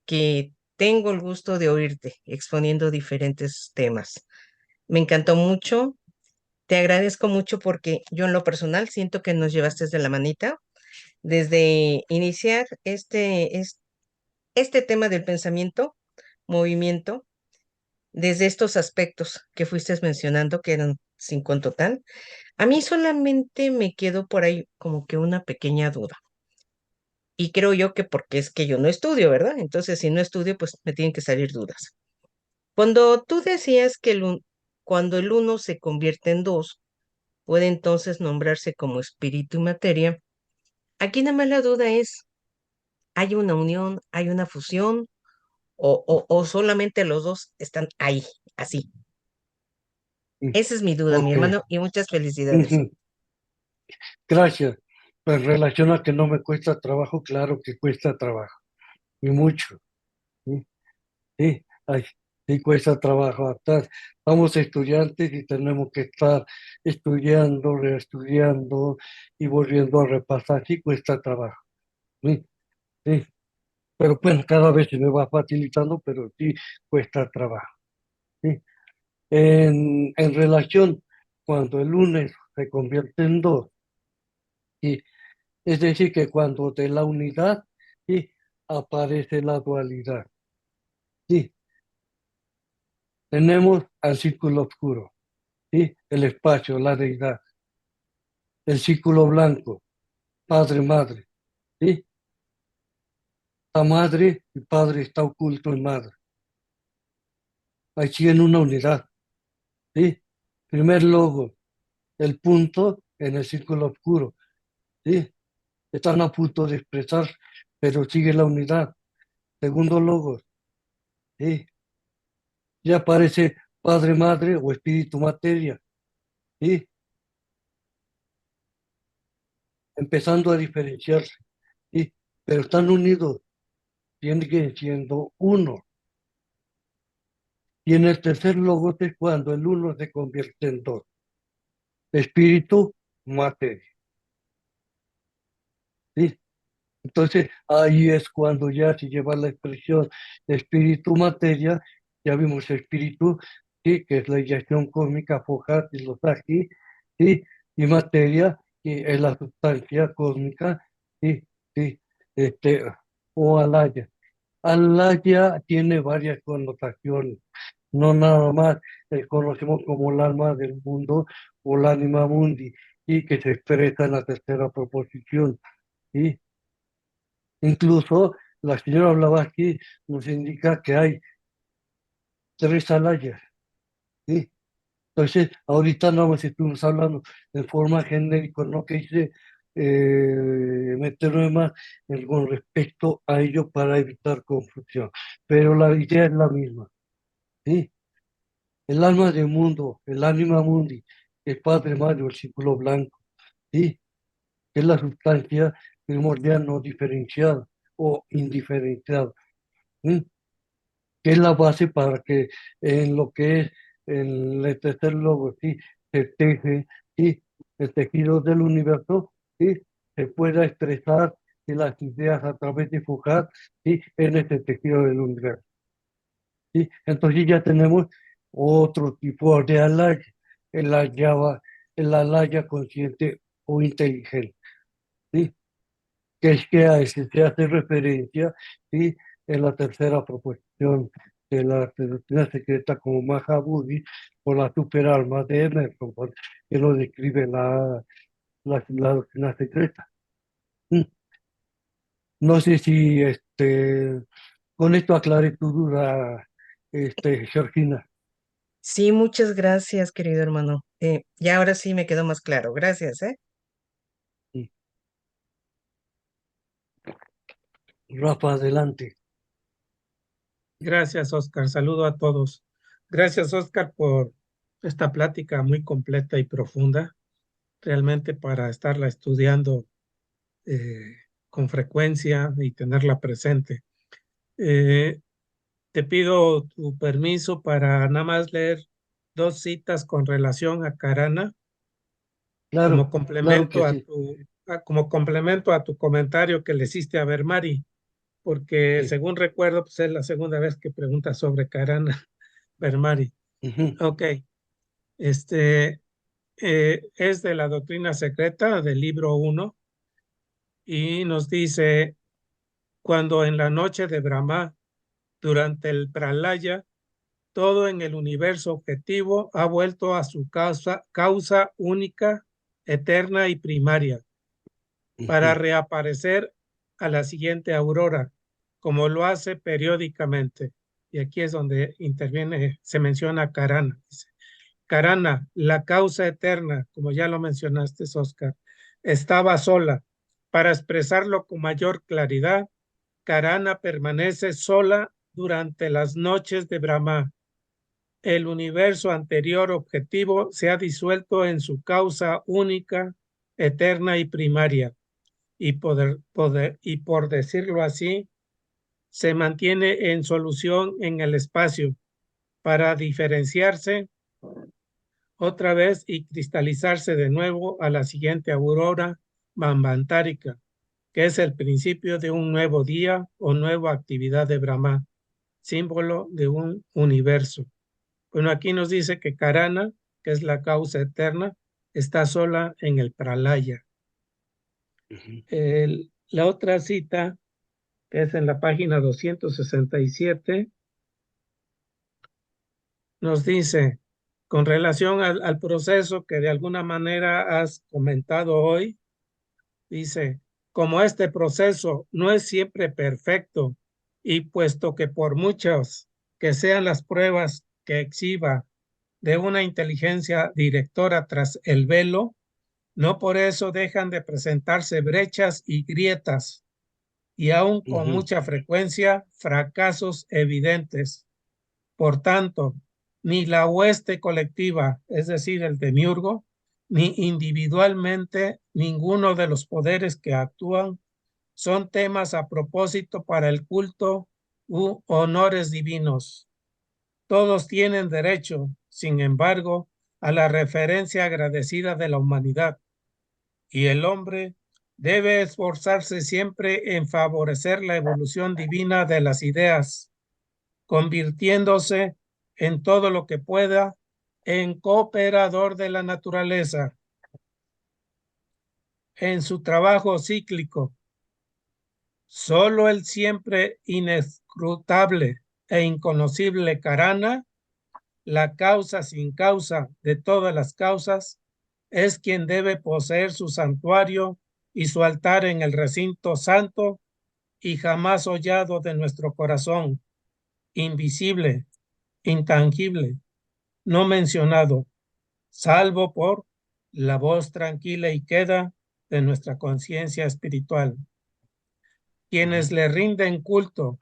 que tengo el gusto de oírte exponiendo diferentes temas. Me encantó mucho. Te agradezco mucho porque yo en lo personal siento que nos llevaste de la manita desde iniciar este tema del pensamiento, movimiento, desde estos aspectos que fuiste mencionando, que eran 5 en total. A mí solamente me quedó por ahí como que una pequeña duda. Y creo yo que porque es que yo no estudio, ¿verdad? Entonces, si no estudio, pues me tienen que salir dudas. Cuando tú decías que cuando el uno se convierte en dos, puede entonces nombrarse como espíritu y materia. Aquí nada más la duda es, ¿hay una unión, hay una fusión o solamente los dos están ahí, así? Esa es mi duda, mi Ok. hermano, y muchas felicidades. Ujú. Gracias. Pues en relación a que no me cuesta trabajo, claro que cuesta trabajo. Y mucho. ¿Sí? Sí, ay, sí cuesta trabajo adaptar. Vamos estudiantes y tenemos que estar estudiando, reestudiando y volviendo a repasar. Sí cuesta trabajo. Sí, sí. Pero bueno, cada vez se me va facilitando, pero sí cuesta trabajo. Sí. En relación, cuando el lunes se convierte en dos, sí, es decir, que cuando de la unidad, sí, aparece la dualidad. Sí, tenemos al círculo oscuro. ¿Sí? El espacio, la deidad, el círculo blanco, padre, madre, ¿sí? La madre, el padre está oculto en madre. Aquí en una unidad, ¿sí? Primer logo, el punto en el círculo oscuro, ¿sí? Están a punto de expresar, pero sigue la unidad. Segundo logo, ¿sí? Ya aparece padre, madre o espíritu, materia, ¿sí? Empezando a diferenciarse, ¿sí? Pero están unidos, siguen siendo uno. Y en el tercer logo es cuando el uno se convierte en dos. Espíritu, materia. ¿Sí? Entonces ahí es cuando ya se lleva la expresión espíritu, materia. Ya vimos espíritu, ¿sí? Que es la eyacción cósmica, Fojar y los aquí, ¿sí? Y materia, que es la sustancia cósmica, ¿sí? ¿Sí? Este, o alaya. Alaya tiene varias connotaciones, no nada más conocemos como el alma del mundo o el anima mundi, y que se expresa en la tercera proposición. ¿Sí? Incluso la señora hablaba aquí, nos indica que hay tres alayas. ¿Sí? Entonces, ahorita no más estuvimos hablando de forma genérica, no quise meterme más con respecto a ello para evitar confusión, pero la idea es la misma. ¿Sí? el alma del mundo, el anima mundi, el Padre Mario, el círculo blanco, ¿sí? Que es la sustancia primordial no diferenciada o indiferenciada, ¿sí? Que es la base para que en lo que es el tercer logo, ¿sí? Se teje, ¿sí? El tejido del universo, ¿sí? Se pueda expresar y las ideas a través de Foucault, ¿sí? En este tejido del universo, ¿sí? Entonces ya tenemos otro tipo de alaya, el alaya, el alaya consciente o inteligente, ¿sí? Que es que a ese se hace referencia, ¿sí? En la tercera proposición de la doctrina secreta como Mahabodhi por la superalma de Emerson, que lo describe la doctrina secreta. Mm. No sé si con esto aclaré tu duda, Georgina. Sí, muchas gracias, querido hermano. Ya ahora sí me quedó más claro. Gracias, ¿eh? Mm. Rafa, adelante. Gracias, Oscar. Saludo a todos. Gracias, Oscar, por esta plática muy completa y profunda, realmente para estarla estudiando con frecuencia y tenerla presente. Eh, Te pido tu permiso para nada más leer dos citas con relación a Karana como Claro, claro que sí. como complemento a tu comentario que le hiciste a Bermari, porque Sí. según recuerdo, pues es la segunda vez que pregunta sobre Karana, Bermari. Ujú, Ok, este es de la doctrina secreta del libro 1 y nos dice, cuando en la noche de Brahma, durante el Pralaya, todo en el universo objetivo ha vuelto a su causa única, eterna y primaria, para ujú, reaparecer a la siguiente aurora, como lo hace periódicamente. Y aquí es donde interviene, se menciona Karana. Dice, Karana, la causa eterna, como ya lo mencionaste, Oscar, estaba sola. Para expresarlo con mayor claridad, Karana permanece sola durante las noches de Brahma. El universo anterior objetivo se ha disuelto en su causa única, eterna y primaria, y por decirlo así, se mantiene en solución en el espacio para diferenciarse otra vez y cristalizarse de nuevo a la siguiente aurora bambantárica, que es el principio de un nuevo día o nueva actividad de Brahma, símbolo de un universo. Bueno, aquí nos dice que Karana, que es la causa eterna, está sola en el Pralaya. ujú. La otra cita, que es en la página 267, nos dice, con relación al proceso que de alguna manera has comentado hoy, dice, como este proceso no es siempre perfecto y puesto que por muchas que sean las pruebas que exhiba de una inteligencia directora tras el velo, no por eso dejan de presentarse brechas y grietas y aún con Ujú, mucha frecuencia fracasos evidentes. Por tanto, ni la hueste colectiva, es decir, el demiurgo, ni individualmente ninguno de los poderes que actúan son temas a propósito para el culto u honores divinos. Todos tienen derecho, sin embargo, a la referencia agradecida de la humanidad, y el hombre debe esforzarse siempre en favorecer la evolución divina de las ideas, convirtiéndose en todo lo que pueda en cooperador de la naturaleza, en su trabajo cíclico. Solo el siempre inescrutable e inconocible Karana, la causa sin causa de todas las causas, es quien debe poseer su santuario y su altar en el recinto santo y jamás hollado de nuestro corazón, invisible, intangible, no mencionado, salvo por la voz tranquila y queda de nuestra conciencia espiritual. Quienes ujú, le rinden culto,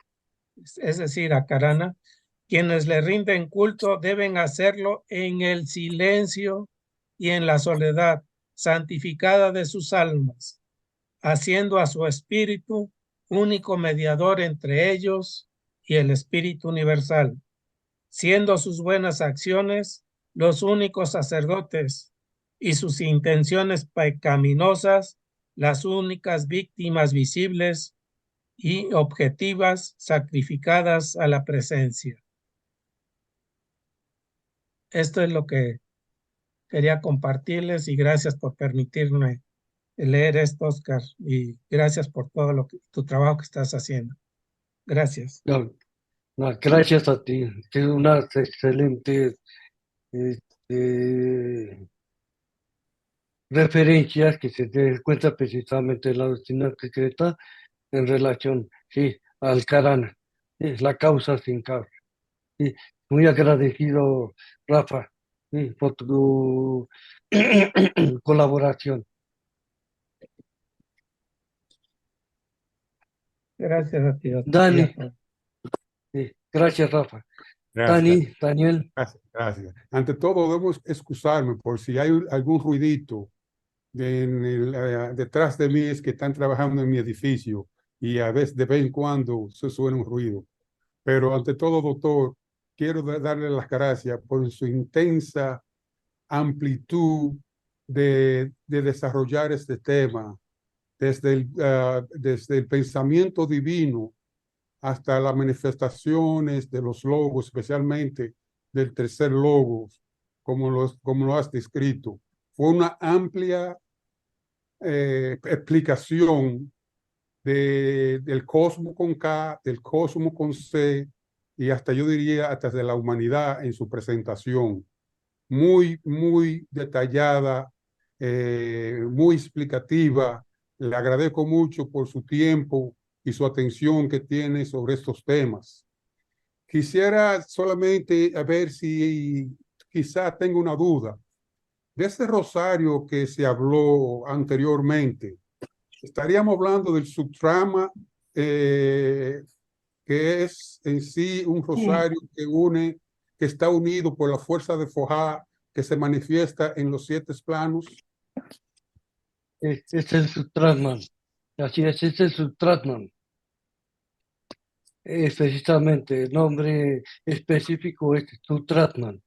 es decir, a Karana, Quienes le rinden culto deben hacerlo en el silencio y en la soledad santificada de sus almas, haciendo a su espíritu único mediador entre ellos y el espíritu universal, siendo sus buenas acciones los únicos sacerdotes y sus intenciones pecaminosas las únicas víctimas visibles y objetivas sacrificadas a la presencia. Esto es lo que quería compartirles y gracias por permitirme leer esto, Oscar, y gracias por todo tu trabajo que estás haciendo. Gracias. No, no, gracias a ti. Tienes unas excelentes referencias que se te cuenta precisamente en la doctrina secreta en relación, sí, al Karana, sí, la causa sin causa. Sí, muy agradecido, Rafa, sí, por tu colaboración. Gracias a ti, Oscar. Dani, sí, gracias, Rafa. Gracias, Daniel, gracias. Ante todo, debo excusarme por si hay algún ruidito detrás de mí, es que están trabajando en mi edificio y a veces de vez en cuando se suena un ruido. Pero ante todo, doctor, quiero darle las gracias por su intensa amplitud de desarrollar este tema, desde el pensamiento divino hasta las manifestaciones de los logos, especialmente del tercer logo, como lo has descrito. Fue una amplia explicación del cosmos con K, del cosmos con C, y hasta yo diría hasta de la humanidad en su presentación. Muy, muy detallada, muy explicativa. Le agradezco mucho por su tiempo y su atención que tiene sobre estos temas. Quisiera solamente a ver si quizá tengo una duda. De ese rosario que se habló anteriormente, estaríamos hablando del subtrama, que es en sí un rosario que está unido por la fuerza de Fojá, que se manifiesta en los 7 planos. es el Sutratman. Así es el Sutratman. Es precisamente el nombre específico es Sutratman.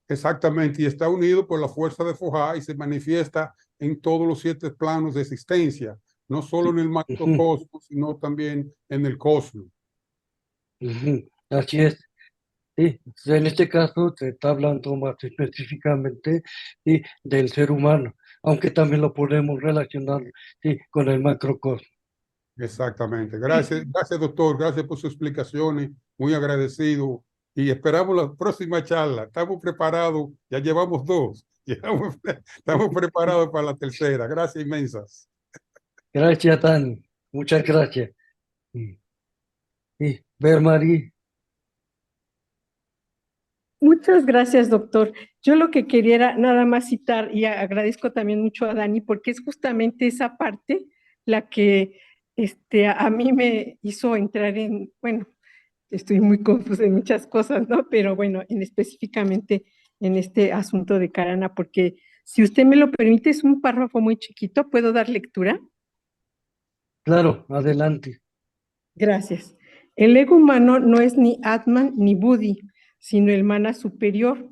Exactamente, y está unido por la fuerza de Fojá y se manifiesta en todos los 7 planos de existencia, no solo en el macrocosmos, sino también en el cosmos. Así es. Sí, en este caso se está hablando más específicamente, sí, del ser humano, aunque también lo podemos relacionar, sí, con el macrocosmos. Exactamente. Gracias, gracias, doctor. Gracias por sus explicaciones. Muy agradecido. Y esperamos la próxima charla. Estamos preparados. Ya llevamos 2. Estamos preparados para la tercera. Gracias inmensas. Gracias, Dani. Muchas gracias. Sí, Ver Marí. Muchas gracias, doctor. Yo lo que quería era nada más citar, y agradezco también mucho a Dani, porque es justamente esa parte la que a mí me hizo entrar en, bueno, estoy muy confusa en muchas cosas, ¿no? Pero bueno, específicamente en este asunto de Karana, porque si usted me lo permite, es un párrafo muy chiquito, ¿puedo dar lectura? Claro, adelante. Gracias. El ego humano no es ni Atman ni Buddhi, sino el mana superior.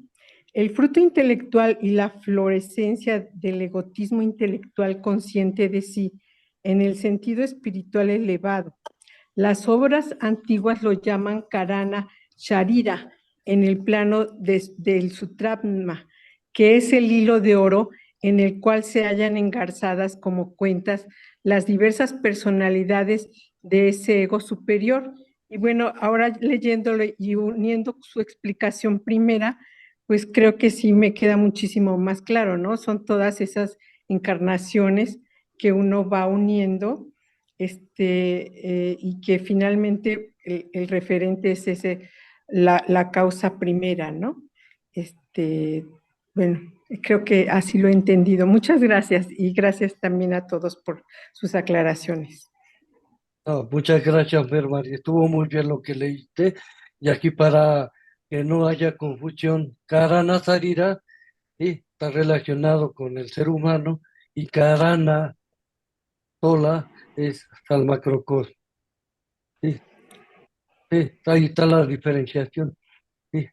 El fruto intelectual y la florescencia del egotismo intelectual consciente de sí, en el sentido espiritual elevado. Las obras antiguas lo llaman Karana Sharira, en el plano del Sutratma, que es el hilo de oro en el cual se hallan engarzadas como cuentas las diversas personalidades de ese ego superior. Y bueno, ahora leyéndolo y uniendo su explicación primera, pues creo que sí me queda muchísimo más claro, ¿no? Son todas esas encarnaciones que uno va uniendo, y que finalmente el referente es la causa primera, ¿no? Bueno, creo que así lo he entendido. Muchas gracias y gracias también a todos por sus aclaraciones. No, muchas gracias, Ver Marí. Estuvo muy bien lo que leíste Y aquí para que no haya confusión, Karana Sarira, ¿sí? Está relacionado con el ser humano y Karana sola es Salmacrocos. Sí, sí, ahí está la diferenciación. Sí.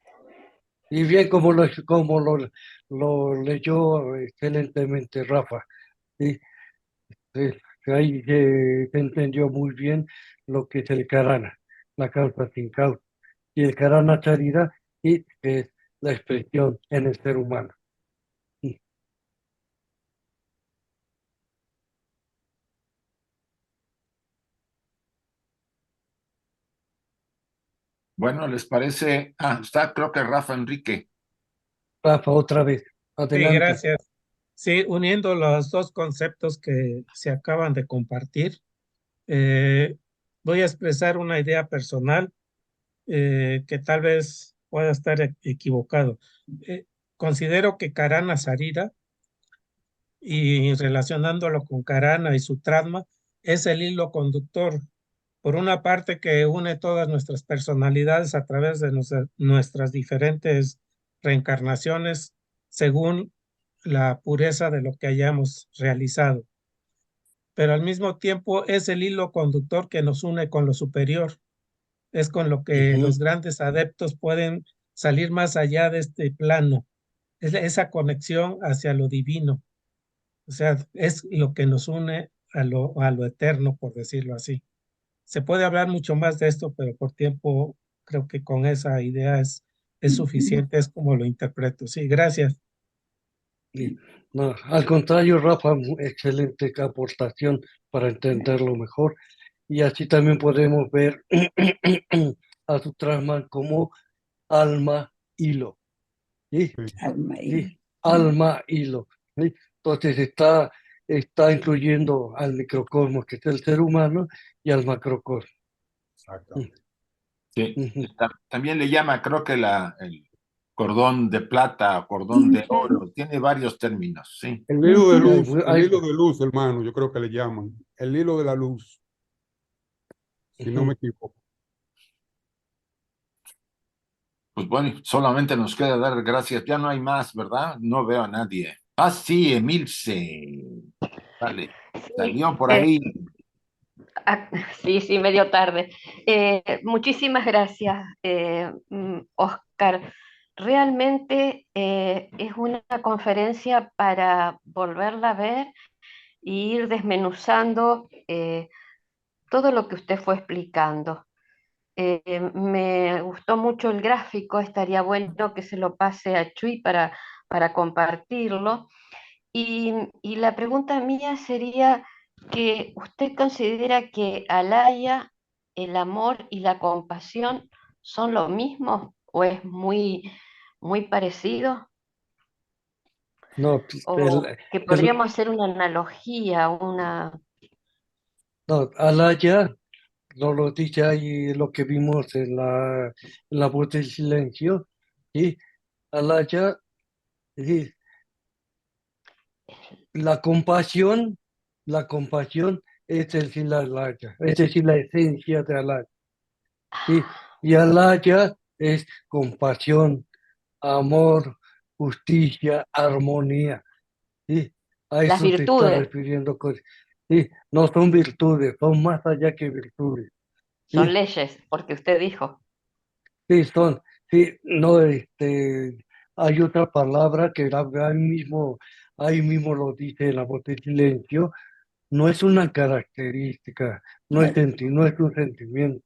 Y bien como lo leyó excelentemente Rafa. Sí, sí, ahí se entendió muy bien lo que es el Karana, la causa sin causa. Y el Karana Charira y es la expresión en el ser humano. Sí. Bueno, ¿les parece? Ah, está creo que Rafa Enrique. Rafa, otra vez, Sí, adelante. gracias. Sí, uniendo los dos conceptos que se acaban de compartir, eh, voy a expresar una idea personal que tal vez pueda estar equivocado. Eh, Considero que Karana Sarira, y relacionándolo con Karana y su trama, es el hilo conductor. Por una parte, que une todas nuestras personalidades a través de nuestras diferentes reencarnaciones según la pureza de lo que hayamos realizado. Pero al mismo tiempo es el hilo conductor que nos une con lo superior. Es con lo que Ujú. los grandes adeptos pueden salir más allá de este plano. Es esa conexión hacia lo divino. O sea, es lo que nos une a lo eterno, por decirlo así. Se puede hablar mucho más de esto, pero por tiempo creo que con esa idea es suficiente, es como lo interpreto. Sí, gracias. Y, no, al contrario, Rafa, excelente aportación para entenderlo mejor. Y así también podemos ver a su trama como alma hilo. ¿Sí? Sí. Sí, alma hilo. ¿Sí? Entonces está incluyendo al microcosmos, que es el ser humano, y al macrocosmos. Exactamente. Sí. Ujú. También le llama, creo que el cordón de plata, cordón de oro, tiene varios términos, sí. El hilo de Y luz, el hilo de luz, hermano, yo creo que le llaman. El hilo de la luz, si no me ujú. equivoco. Pues bueno, solamente nos queda dar gracias. Ya no hay más, ¿verdad? No veo a nadie. Ah, sí, Emilce. Vale, Sí, salió por ahí. sí, sí, medio tarde. Muchísimas gracias, Oscar. Realmente es una conferencia para volverla a ver e ir desmenuzando todo lo que usted fue explicando. Me gustó mucho el gráfico, estaría bueno que se lo pase a Chuy para compartirlo. Y la pregunta mía sería que usted considera que Alaya, el amor y la compasión son lo mismo o es muy parecido No, pues, o que podríamos hacer una analogía, una... no, Alaya, no lo dice ahí lo que vimos en la voz del silencio. ¿Sí? Alaya, sí, la compasión, la compasión es decir, la Alaya, es decir, la esencia de Alaya. ¿Sí? Y Alaya es compasión, amor, justicia, armonía. ¿Sí? A Las eso se está virtudes refiriendo con, sí, no son virtudes, son más allá que virtudes. son Sí, leyes, porque usted dijo, sí, sí, no, hay otra palabra que ahí mismo lo dice en la voz de silencio, no es una característica, no es un sentimiento,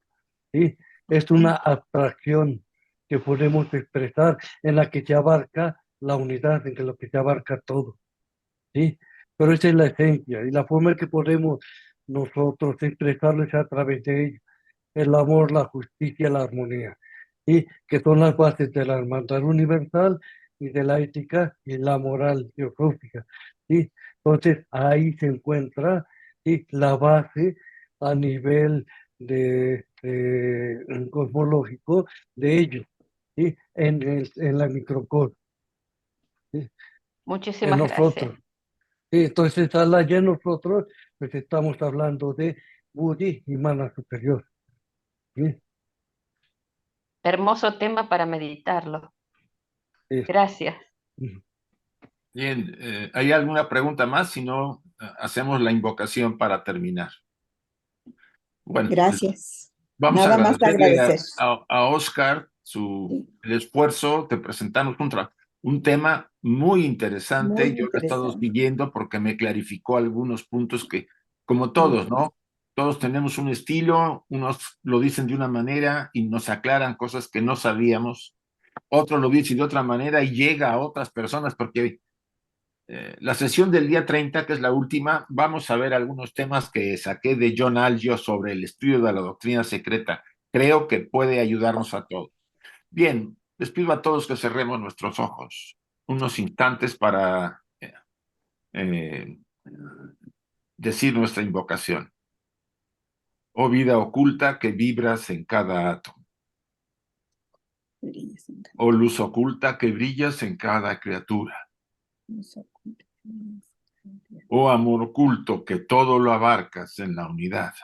¿sí? Es una abstracción que podemos expresar en la que se abarca la unidad, en que lo que se abarca todo. ¿Sí? Pero esa es la esencia y la forma en que podemos nosotros expresarlo es a través de ello, el amor, la justicia, la armonía, ¿sí? Que son las bases de la hermandad universal y de la ética y la moral teosófica, ¿sí? Entonces ahí se encuentra, ¿sí? La base a nivel cosmológico de ello, ¿sí? En la microcosmos, ¿sí? En muchísimas gracias. nosotros. Sí, entonces, al allá nosotros, pues estamos hablando de Budi y mana superior. ¿Sí? hermoso tema para meditarlo. Es- Gracias. Bien, ¿hay alguna pregunta más? Si no, hacemos la invocación para terminar. Bueno, Gracias. vamos a Nada más agradecerle agradecer. a Oscar Sí, el esfuerzo de presentarnos un tema muy interesante. muy Yo lo he estado interesante. siguiendo porque me clarificó algunos puntos que, como todos, ¿no? Todos tenemos un estilo, unos lo dicen de una manera y nos aclaran cosas que no sabíamos, otros lo dicen de otra manera y llega a otras personas porque la sesión del día 30, que es la última, vamos a ver algunos temas que saqué de John Algio sobre el estudio de la doctrina secreta. Creo que puede ayudarnos a todos. Bien, les pido a todos que cerremos nuestros ojos unos instantes para eh, decir nuestra invocación. Oh vida oculta que vibras en cada átomo. Oh luz oculta que brillas en cada criatura. Oh amor oculto que todo lo abarcas en la unidad.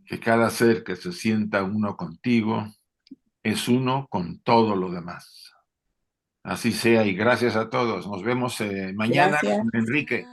Que cada ser que se sienta uno contigo es uno con todo lo demás. Así sea y gracias a todos. Nos vemos mañana Gracias. con Enrique.